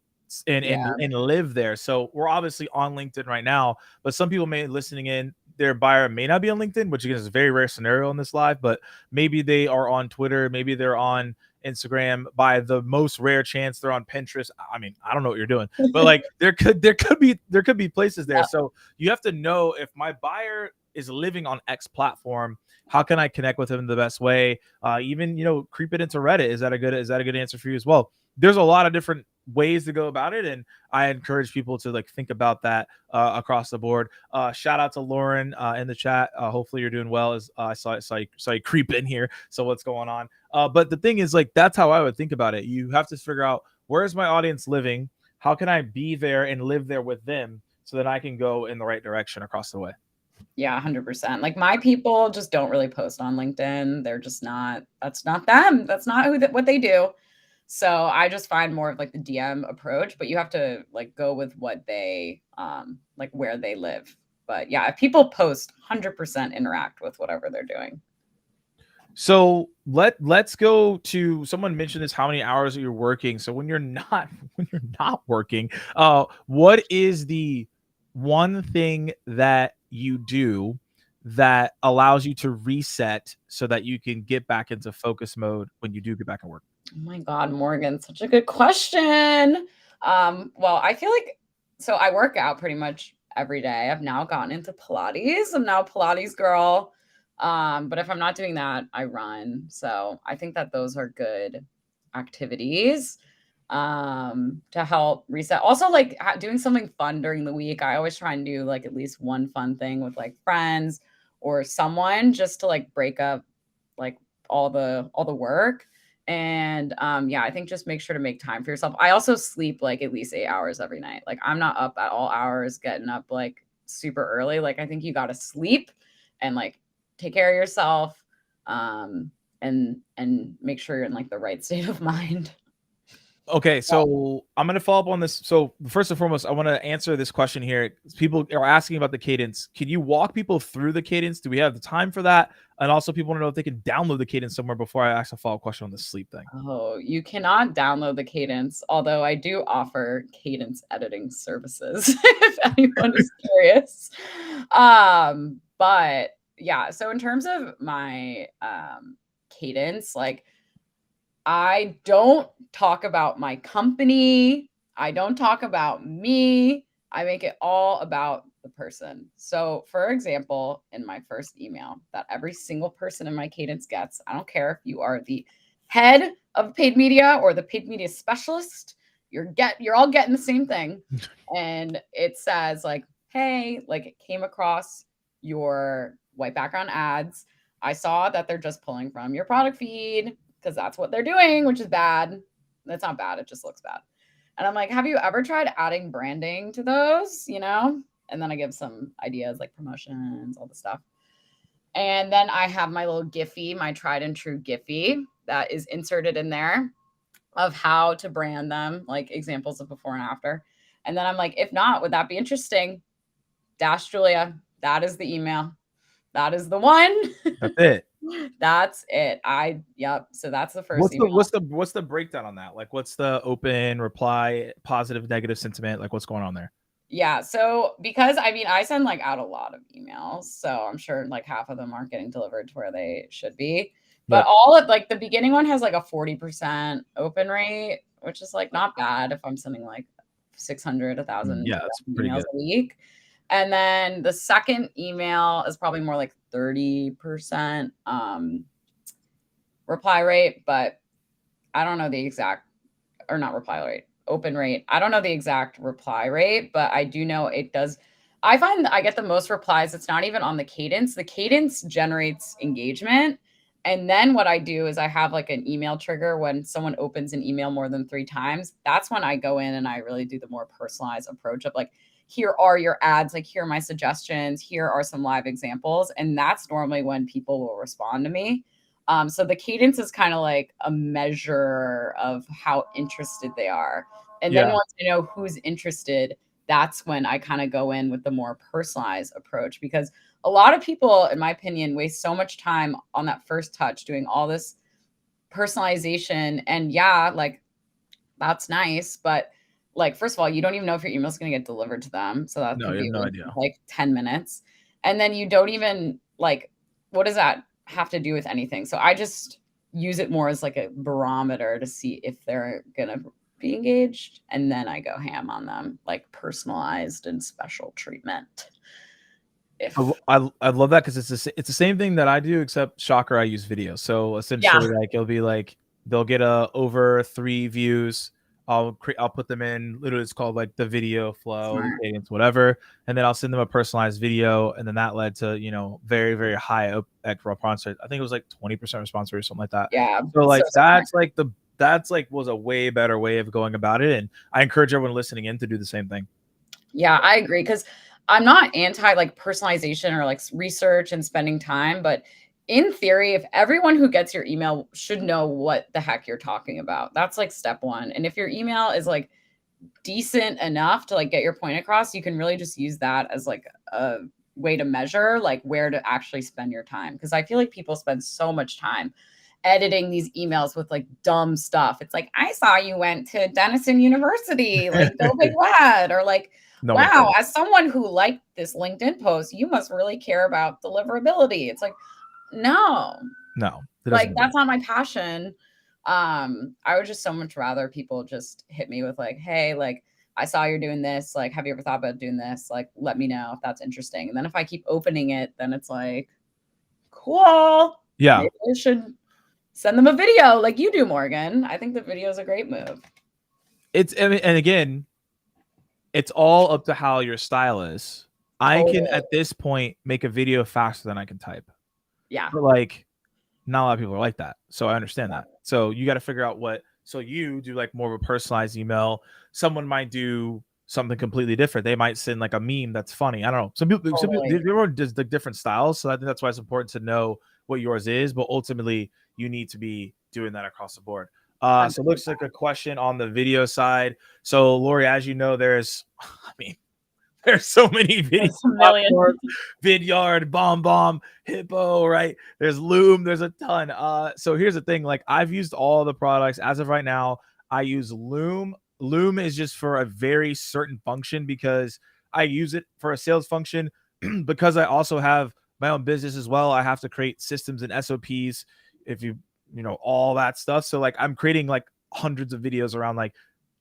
and
yeah,
live there. So we're obviously on LinkedIn right now, but some people may listening in, their buyer may not be on LinkedIn, which again is a very rare scenario in this live, but maybe they are on Twitter, maybe they're on Instagram. By the most rare chance, they're on Pinterest. I mean, I don't know what you're doing, but like there could be places there.
yeah,
So you have to know, if my buyer is living on X platform, how can I connect with them the best way? Even creep it into Reddit. Is that a good answer for you as well? There's a lot of different ways to go about it, and I encourage people to like think about that across the board. Shout out to Lauren in the chat. Hopefully you're doing well. As I saw you creep in here. So what's going on? But the thing is, like, that's how I would think about it. You have to figure out, where is my audience living? How can I be there and live there with them, so that I can go in the right direction across the way?
yeah, 100%. Like, my people just don't really post on LinkedIn. They're just not. That's not them. That's not what they do. So I just find more of like the DM approach, but you have to like go with what they like, where they live. But yeah, if people post, 100% interact with whatever they're doing.
So let's go to, someone mentioned this, how many hours are you working? So when you're not when you're not working, what is the one thing that you do that allows you to reset so that you can get back into focus mode when you do get back at work?
Oh my God, Morgan, such a good question. Well, I feel like so I work out pretty much every day. I've now gotten into Pilates. I'm now a Pilates girl. But if I'm not doing that, I run. So I think that those are good activities to help reset. Also, like doing something fun during the week. I always try and do like at least one fun thing with like friends or someone just to like break up like all the work. And yeah, I think just make sure to make time for yourself. I also sleep like at least 8 hours every night. Like I'm not up at all hours, getting up like super early. Like I think you got to sleep and like take care of yourself, and make sure you're in like the right state of mind.
Okay, so I'm gonna follow up on this. So first and foremost, I want to answer this question here. People are asking about the cadence. Can you walk people through the cadence? Do we have the time for that? And also, people want to know if they can download the cadence somewhere before I ask a follow-up question on the sleep thing.
Oh, you cannot download the cadence, although I do offer cadence editing services if anyone is curious. But yeah, so in terms of my cadence, like I don't talk about my company. I don't talk about me. I make it all about the person. So, for example, in my first email that every single person in my cadence gets, I don't care if you are the head of paid media or the paid media specialist, you're all getting the same thing. And it says like, "Hey, like it came across your white background ads. I saw that they're just pulling from your product feed because that's what they're doing, which is bad. That's not bad. It just looks bad." And I'm like, have you ever tried adding branding to those? And then I give some ideas like promotions, all the stuff. And then I have my little Giphy, my tried and true Giphy that is inserted in there of how to brand them, like examples of before and after. And then I'm like, if not, would that be interesting? Dash Julia. That is the email. That is the one.
That's it.
That's it. Yep. So that's the first
What's the
email.
what's the breakdown on that? Like, what's the open reply, positive, negative sentiment? Like, what's going on there?
Yeah. So because I mean, I send like out a lot of emails, so I'm sure like half of them aren't getting delivered to where they should be. But
Yep.
all of like the beginning one has like a 40% open rate, which is like not bad if I'm sending like 600, 1,000
Yeah, that's pretty
emails
good.
a week. And then the second email is probably more like 30% reply rate, but I don't know the exact, or not reply rate, open rate. I don't know the exact reply rate, but I do know it does. I find I get the most replies. It's not even on the cadence. The cadence generates engagement. And then what I do is I have like an email trigger when someone opens an email more than 3 times. That's when I go in and I really do the more personalized approach of like, here are your ads, like, here are my suggestions, here are some live examples. And that's normally when people will respond to me. So the cadence is kind of like a measure of how interested they are. And then
Yeah.
once I know who's interested, that's when I kind of go in with the more personalized approach, because a lot of people, in my opinion, waste so much time on that first touch doing all this personalization. And yeah, like that's nice, but like first of all, you don't even know if your email is going to get delivered to them. So that
No,
could
you have
be
no idea.
like 10 minutes. And then you don't even like, what does that have to do with anything? So I just use it more as like a barometer to see if they're going to be engaged. And then I go ham on them, like personalized and special treatment. If
I love that because it's the same thing that I do, except shocker, I use video. So
yeah,
essentially, like it'll be like they'll get over 3 views. I'll put them in. Literally, it's called like the video flow, the
smart.
cadence, whatever. And then I'll send them a personalized video, and then that led to very very high response rate. I think it was like 20% response rate or something like that.
Yeah.
So
So
like
smart.
that's like was a way better way of going about it, and I encourage everyone listening in to do the same thing.
Yeah, I agree because I'm not anti like personalization or like research and spending time, but in theory, if everyone who gets your email should know what the heck you're talking about. That's like step one. And if your email is like decent enough to like get your point across, you can really just use that as like a way to measure like where to actually spend your time. Because I feel like people spend so much time editing these emails with like dumb stuff. It's like, I saw you went to Denison University, like go big red, or like,
No one
wow,
cares.
as someone who liked this LinkedIn post, you must really care about deliverability. It's like, no,
No, it doesn't
like
matter.
that's not my passion. I would just so much rather people just hit me with like, hey, like I saw you're doing this. Like, have you ever thought about doing this? Like, let me know if that's interesting. And then if I keep opening it, then it's like, cool.
Yeah.
Maybe I should send them a video like you do, Morgan. I think the video is a great move.
I mean, and again, it's all up to how your style is. I can
Totally.
at this point make a video faster than I can type.
Yeah.
But like not a lot of people are like that. So I understand
Yeah.
that. So you got to figure out what so you do like more of a personalized email. Someone might do something completely different. They might send like a meme that's funny. I don't know. Some people
Totally.
everyone does the different styles. So I think that's why it's important to know what yours is, but ultimately you need to be doing that across the board. So it looks like a question on the video side. So Lori, as you know, I mean, there's so many video
There's a million.
platforms, Vidyard, Bomb, Hippo, right? There's Loom, there's a ton. So here's the thing: like I've used all the products as of right now. I use Loom. Loom is just for a very certain function because I use it for a sales function because I also have my own business as well. I have to create systems and SOPs. If you know all that stuff. So like I'm creating like hundreds of videos around like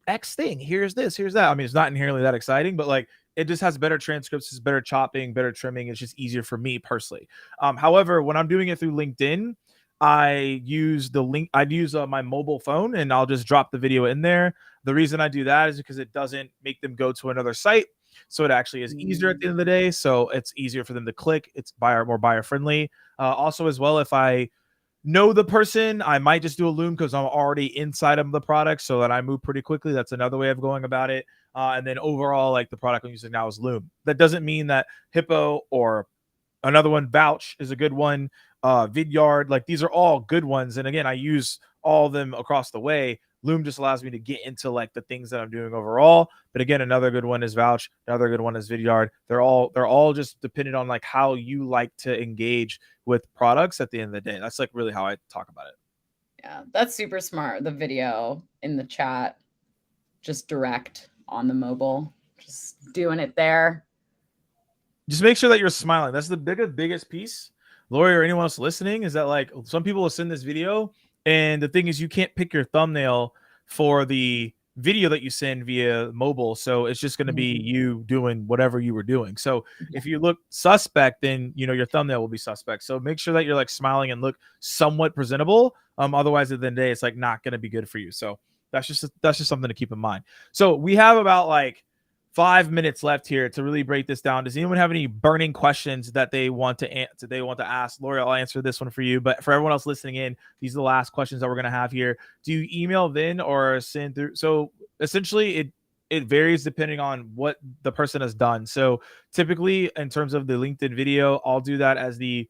X thing. Here's this, here's that. I mean, it's not inherently that exciting, but like it just has better transcripts, it's better chopping, better trimming. It's just easier for me personally. However, when I'm doing it through LinkedIn, I use the link. I'd use my mobile phone, and I'll just drop the video in there. The reason I do that is because it doesn't make them go to another site, so it actually is easier at the end of the day. So it's easier for them to click. It's more buyer friendly. Also, as well, if I know the person, I might just do a Loom because I'm already inside of the product so that I move pretty quickly. That's another way of going about it. And then overall, like the product I'm using now is Loom. That doesn't mean that Hippo or another one, Vouch, is a good one. Vidyard, like these are all good ones. And again, I use all of them across the way. Loom just allows me to get into like the things that I'm doing overall. But again, another good one is Vouch. Another good one is Vidyard. They're all just dependent on like how you like to engage with products at the end of the day. That's like really how I talk about it.
Yeah, that's super smart. The video in the chat, just direct on the mobile, just doing it there.
Just make sure that you're smiling. That's the biggest piece. Lori or anyone else listening is that like some people will send this video, and the thing is you can't pick your thumbnail for the video that you send via mobile. So it's just going to be you doing whatever you were doing. So if you look suspect, then you know your thumbnail will be suspect. So make sure that you're like smiling and look somewhat presentable. Otherwise at the end of the day, it's like not going to be good for you. So that's just something to keep in mind. So we have about like 5 minutes left here to really break this down. Does anyone have any burning questions that they want to answer? They want to ask Lori. I'll answer this one for you, but for everyone else listening in, these are the last questions that we're going to have here. Do you email then or send through? So essentially, it varies depending on what the person has done. So typically, in terms of the LinkedIn video, I'll do that as the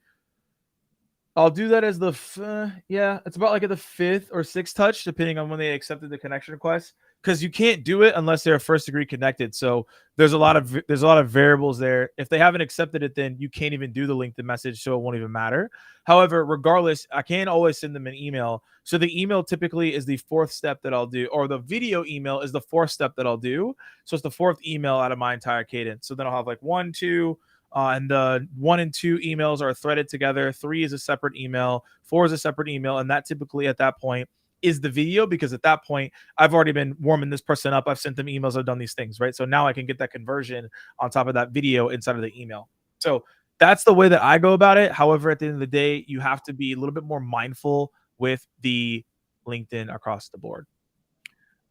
yeah, it's about like at the 5th or 6th touch, depending on when they accepted the connection request. Because you can't do it unless they're first degree connected. So there's a lot of variables there. If they haven't accepted it, then you can't even do the LinkedIn message, so it won't even matter. However, regardless, I can always send them an email. So the email typically is the 4th step that I'll do, or the video email is the 4th step that I'll do. So it's the 4th email out of my entire cadence. So then I'll have like 1, 2, and the 1 and 2 emails are threaded together. 3 is a separate email. 4 is a separate email. And that typically at that point is the video, because at that point I've already been warming this person up. I've sent them emails. I've done these things, right? So now I can get that conversion on top of that video inside of the email. So that's the way that I go about it. However, at the end of the day, you have to be a little bit more mindful with the LinkedIn across the board.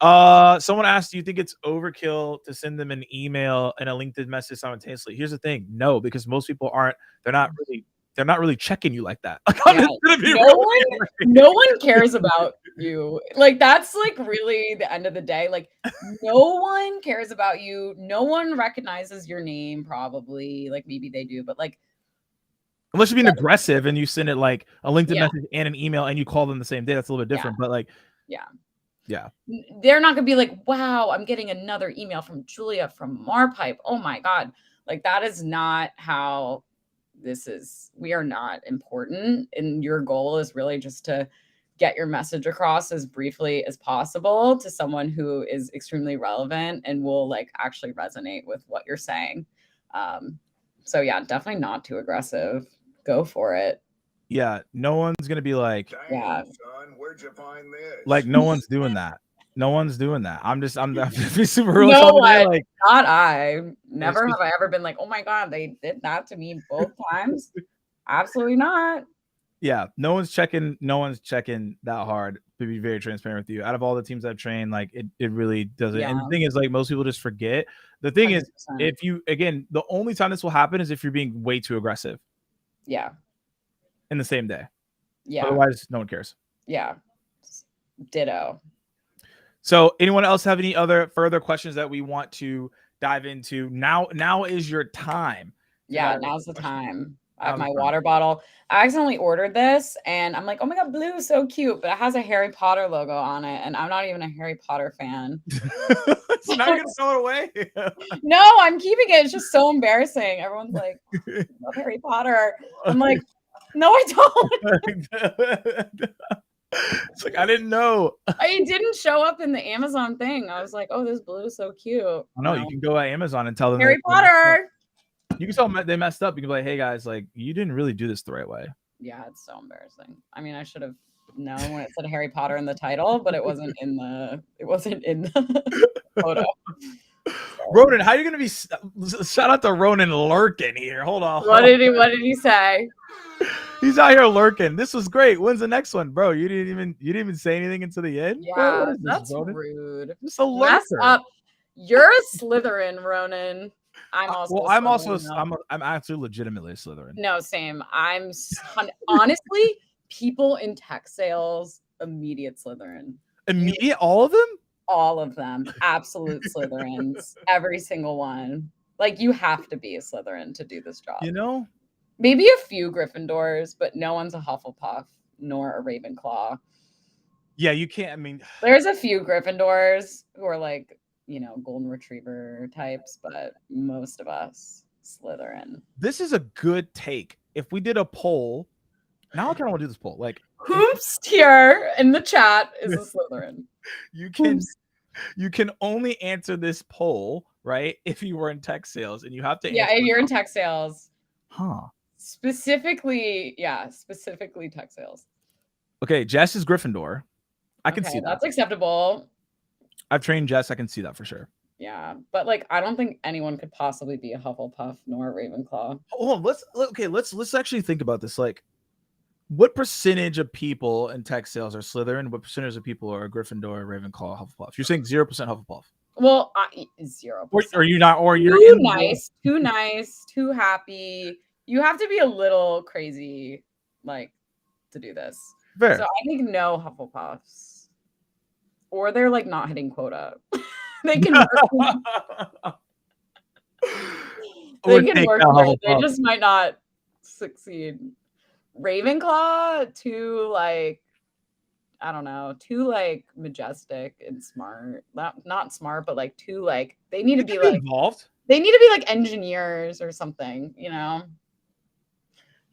Someone asked, do you think it's overkill to send them an email and a LinkedIn message simultaneously? Here's the thing. No, because most people they're not really checking you like that.
Yeah. No one cares about you. Like that's like really the end of the day. Like no one cares about you. No one recognizes your name probably. Like maybe they do, but like
unless you're being aggressive and you send it like a LinkedIn
yeah.
message and an email and you call them the same day, that's a little bit different. But like
Yeah.
yeah.
They're not gonna be like, wow, I'm getting another email from Julia from Marpipe. Oh my God. Like that is not how this is. We are not important. And your goal is really just to get your message across as briefly as possible to someone who is extremely relevant and will like actually resonate with what you're saying. So yeah, definitely not too aggressive. Go for it.
Yeah, no one's gonna be like,
Yeah.
son, where'd you find this?
like no one's doing that. No one's doing that. I'm be super real
No
today,
one,
like
not I. Never
just,
have I ever been like, oh my God, they did that to me both times. Absolutely not.
yeah, no one's checking that hard, to be very transparent with you. Out of all the teams I've trained, like it really doesn't.
Yeah.
And the thing is, like most people just forget. The thing is,
100%.
if you again, the only time this will happen is if you're being way too aggressive
Yeah.
in the same day.
Yeah.
Otherwise, no one cares.
Yeah. Ditto.
So, anyone else have any other further questions that we want to dive into? Now is your time.
Yeah, now's the time. I have
Now's
my
the time.
water bottle. I accidentally ordered this and I'm like, oh my God, blue is so cute, but it has a Harry Potter logo on it. And I'm not even a Harry Potter fan.
So now you're gonna throw it away?
No, I'm keeping it. It's just so embarrassing. Everyone's like, I love Harry Potter. I'm like, no, I don't.
It's like I didn't know.
It didn't show up in the Amazon thing. I was like, oh, this blue is so cute.
No, you can go at Amazon and tell them
Harry Potter.
You can tell them they messed up. You can be like, hey guys, like you didn't really do this the right way.
Yeah, it's so embarrassing. I mean, I should have known when it said Harry Potter in the title, but it wasn't in the photo.
Ronan, how are you gonna be? Shout out to Ronan lurking here. Hold on.
What did he say?
He's out here lurking. This was great. When's the next one, bro? You didn't even say anything until the end.
Yeah, that's rude.
Just a lurker.
Mess up. You're a Slytherin, Ronan. I'm also.
Well, I'm actually legitimately a Slytherin.
No, same. Honestly, people in tech sales, immediate Slytherin.
Immediate, all of them.
All of them, absolute Slytherins. Every single one. Like you have to be a Slytherin to do this job.
You know.
Maybe a few Gryffindors, but no one's a Hufflepuff nor a Ravenclaw.
Yeah, you can't. I mean,
there's a few Gryffindors who are like, golden retriever types, but most of us Slytherin.
This is a good take. If we did a poll, now I kind of want to do this poll. Like,
who's here in the chat is a Slytherin.
You can only answer this poll, right? If you were in tech sales, and you have to.
Yeah, if you're in tech sales.
Huh.
Specifically tech sales.
Okay, Jess is Gryffindor. I can see that.
That's acceptable.
I've trained Jess. I can see that for sure.
Yeah, but like I don't think anyone could possibly be a Hufflepuff nor a Ravenclaw.
Hold on, let's actually think about this. Like, what percentage of people in tech sales are Slytherin? What percentage of people are Gryffindor, Ravenclaw, Hufflepuff? You're saying 0% Hufflepuff.
Well, 0%.
Or are you not? Or you're
too nice, too happy. You have to be a little crazy, like, to do this.
Fair.
So I think no Hufflepuffs, or they're like not hitting quota. They can. They can work hard. They just might not succeed. Ravenclaw, too like, I don't know, too like majestic and smart. Not smart, but like too like they need to be like
involved.
They need to be like engineers or something,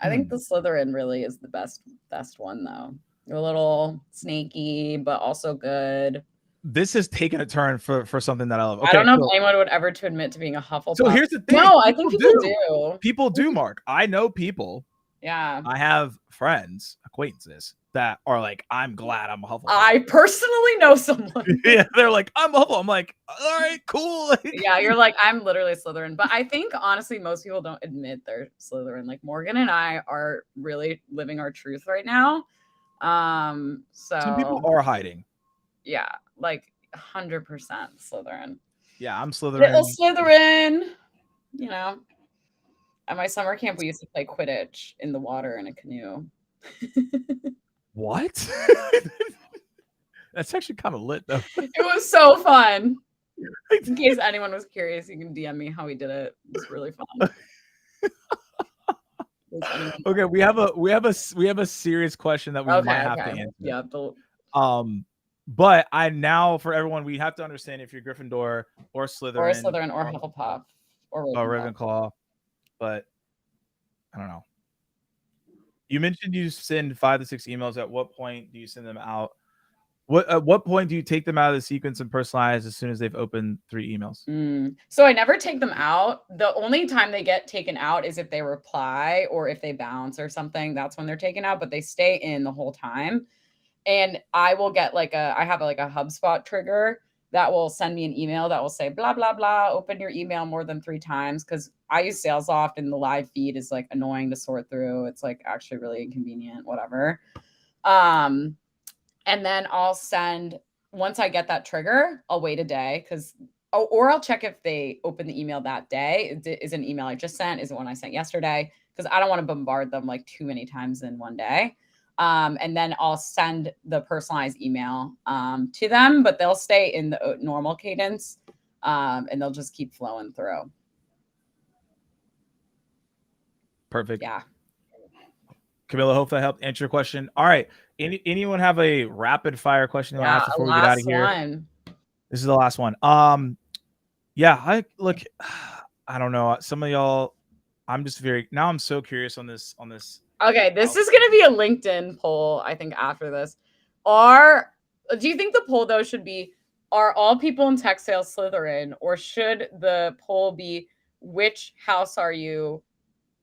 I think the Slytherin really is the best one though. You're a little snaky, but also good.
This has taken a turn for something that I love. Okay,
I don't know if anyone would ever to admit to being a Hufflepuff.
So here's the thing.
No, I think people do.
People do, Mark. I know people.
Yeah.
I have friends, acquaintances that are like, I'm glad I'm a Hufflepuff.
I personally know someone.
Yeah, they're like, I'm a Hufflepuff. I'm like, all right, cool.
Yeah, you're like, I'm literally Slytherin. But I think, honestly, most people don't admit they're Slytherin. Like, Morgan and I are really living our truth right now. So
some people are hiding.
Yeah, like 100% Slytherin.
Yeah, I'm Slytherin.
Little Slytherin. At my summer camp, we used to play Quidditch in the water in a canoe.
What? That's actually kind of lit, though.
It was so fun. In case anyone was curious, you can DM me how we did it. It was really fun.
Okay, we have a serious question that we might have to answer.
Yeah.
But for everyone, we have to understand if you're Gryffindor or Slytherin
or Hufflepuff or
Ravenclaw. But I don't know. You mentioned you send 5 to 6 emails. At what point do you send them out? At what point do you take them out of the sequence and personalize as soon as they've opened 3 emails?
So I never take them out. The only time they get taken out is if they reply or if they bounce or something. That's when they're taken out, but they stay in the whole time. And I will get I have like a HubSpot trigger that will send me an email that will say, blah, blah, blah, open your email more than 3 times. Cause I use SalesLoft and the live feed is like annoying to sort through. It's like actually really inconvenient, whatever. And then I'll send, once I get that trigger, I'll wait a day or I'll check if they open the email that day. Is an email I just sent? Is it one I sent yesterday? Because I don't want to bombard them like too many times in one day. And then I'll send the personalized email to them, but they'll stay in the normal cadence and they'll just keep flowing through.
Perfect.
Yeah.
Camilla, hope that helped answer your question. All right. Anyone have a rapid fire question to ask before we get out of here? This is the last one. Yeah, I don't know. Some of y'all, I'm so curious on this.
Okay, this is going to be a LinkedIn poll, I think, after this. Do you think the poll, though, should be, are all people in tech sales Slytherin, or should the poll be, which house are you?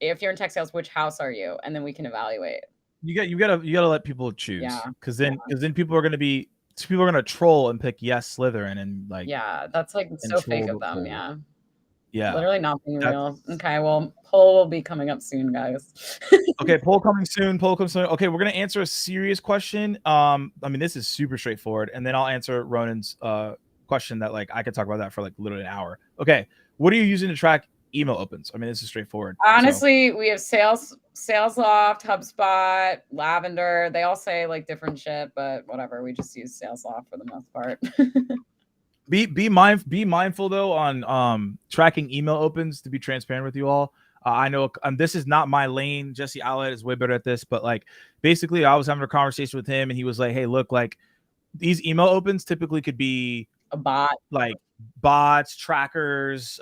If you're in tech sales, which house are you? And then we can evaluate.
You gotta let people choose, because then people are gonna troll and pick yes Slytherin and like,
yeah, that's like so fake of them.
Yeah,
literally not being real. Okay, well, poll will be coming up soon, guys.
Okay, poll coming soon. Okay, we're gonna answer a serious question. I mean, this is super straightforward, and then I'll answer Ronan's question that like I could talk about that for like literally an hour. Okay, what are you using to track email opens? I mean, this is straightforward.
Honestly, we have SalesLoft, HubSpot, Lavender. They all say like different shit, but whatever. We just use SalesLoft for the most part.
Be mindful though on tracking email opens. To be transparent with you all, I know this is not my lane. Jesse Allitt is way better at this, but like basically, I was having a conversation with him, and he was like, "Hey, look, like these email opens typically could be
a bot,
like bots, trackers,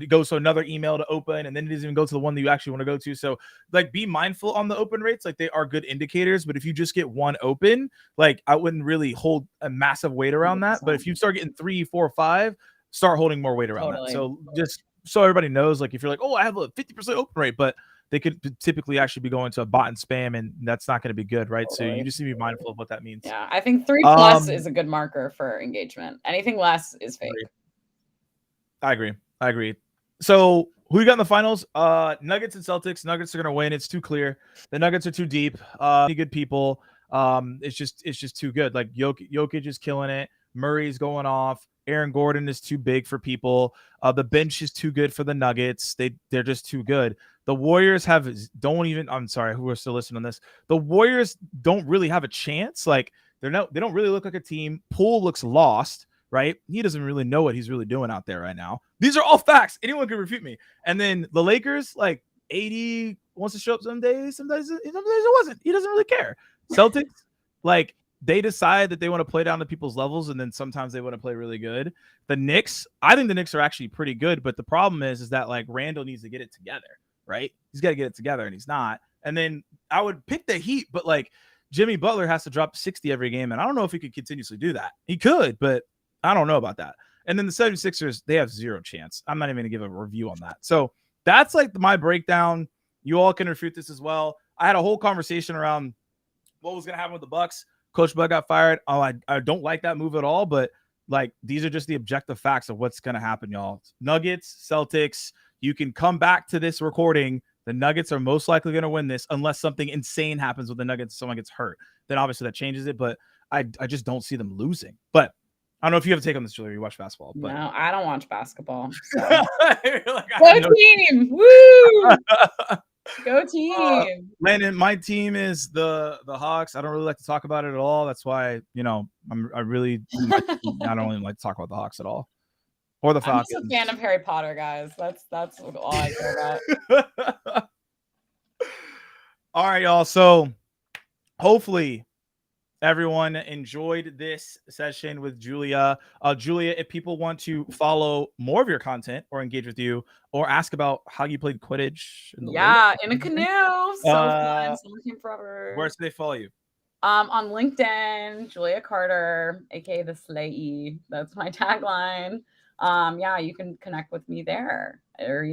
goes to another email to open, and then it doesn't even go to the one that you actually want to go to. So like be mindful on the open rates. Like they are good indicators, but if you just get one open, like I wouldn't really hold a massive weight around 100%. That. But if you start getting 3, 4, 5, start holding more weight around that. So just so everybody knows, like if you're like, oh, I have a 50% open rate, but they could typically actually be going to a bot and spam, and that's not going to be good, right? Totally. So you just need to be mindful of what that means.
Yeah, I think 3+ is a good marker for engagement. Anything less is fake.
I agree. So who you got in the finals? Nuggets and Celtics. Nuggets are going to win. It's too clear. The Nuggets are too deep. Good people. It's just too good. Like Jokic is killing it. Murray's going off. Aaron Gordon is too big for people. The bench is too good for the Nuggets. They're just too good. The Warriors I'm sorry, who are still listening on this. The Warriors don't really have a chance. Like they don't really look like a team. Poole looks lost, right? He doesn't really know what he's really doing out there right now. These are all facts. Anyone can refute me. And then the Lakers, like AD wants to show up some days, sometimes it wasn't. He doesn't really care. Celtics, like they decide that they want to play down to people's levels, and then sometimes they want to play really good. The Knicks, I think the Knicks are actually pretty good, but the problem is that like Randall needs to get it together, right? He's got to get it together, and he's not. And then I would pick the Heat, but like Jimmy Butler has to drop 60 every game, and I don't know if he could continuously do that. He could, but I don't know about that. And then the 76ers, they have zero chance. I'm not even going to give a review on that. So that's like my breakdown. You all can refute this as well. I had a whole conversation around what was going to happen with the Bucks. Coach Bud got fired. I don't like that move at all, but like these are just the objective facts of what's going to happen, y'all. Nuggets, Celtics, you can come back to this recording. The Nuggets are most likely going to win this unless something insane happens with the Nuggets, someone gets hurt. Then obviously that changes it, but I just don't see them losing. But I don't know if you have a take on this, Julia. You watch basketball. But...
No, I don't watch basketball. So. Go team! Woo! Go team.
Landon, my team is the Hawks. I don't really like to talk about it at all. That's why, I don't really like to talk about the Hawks at all. Or the Falcons.
I'm just a fan of Harry Potter, guys. That's all I care about.
All right, y'all. So hopefully everyone enjoyed this session with Julia. Julia, if people want to follow more of your content or engage with you or ask about how you played Quidditch.
In a canoe. So fun. So forever.
Where should they follow you?
On LinkedIn, Julia Carter, aka the Slayee. That's my tagline. Yeah, you can connect with me there, or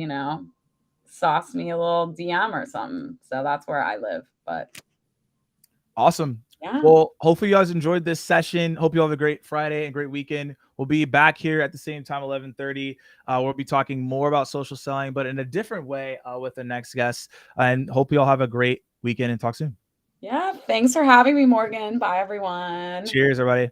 sauce me a little DM or something. So that's where I live. But
awesome.
yeah.
Well, hopefully you guys enjoyed this session. Hope you have a great Friday and great weekend. We'll be back here at the same time, 11:30. We'll be talking more about social selling, but in a different way with the next guest. And hope you all have a great weekend and talk soon.
Yeah. Thanks for having me, Morgan. Bye, everyone.
Cheers, everybody.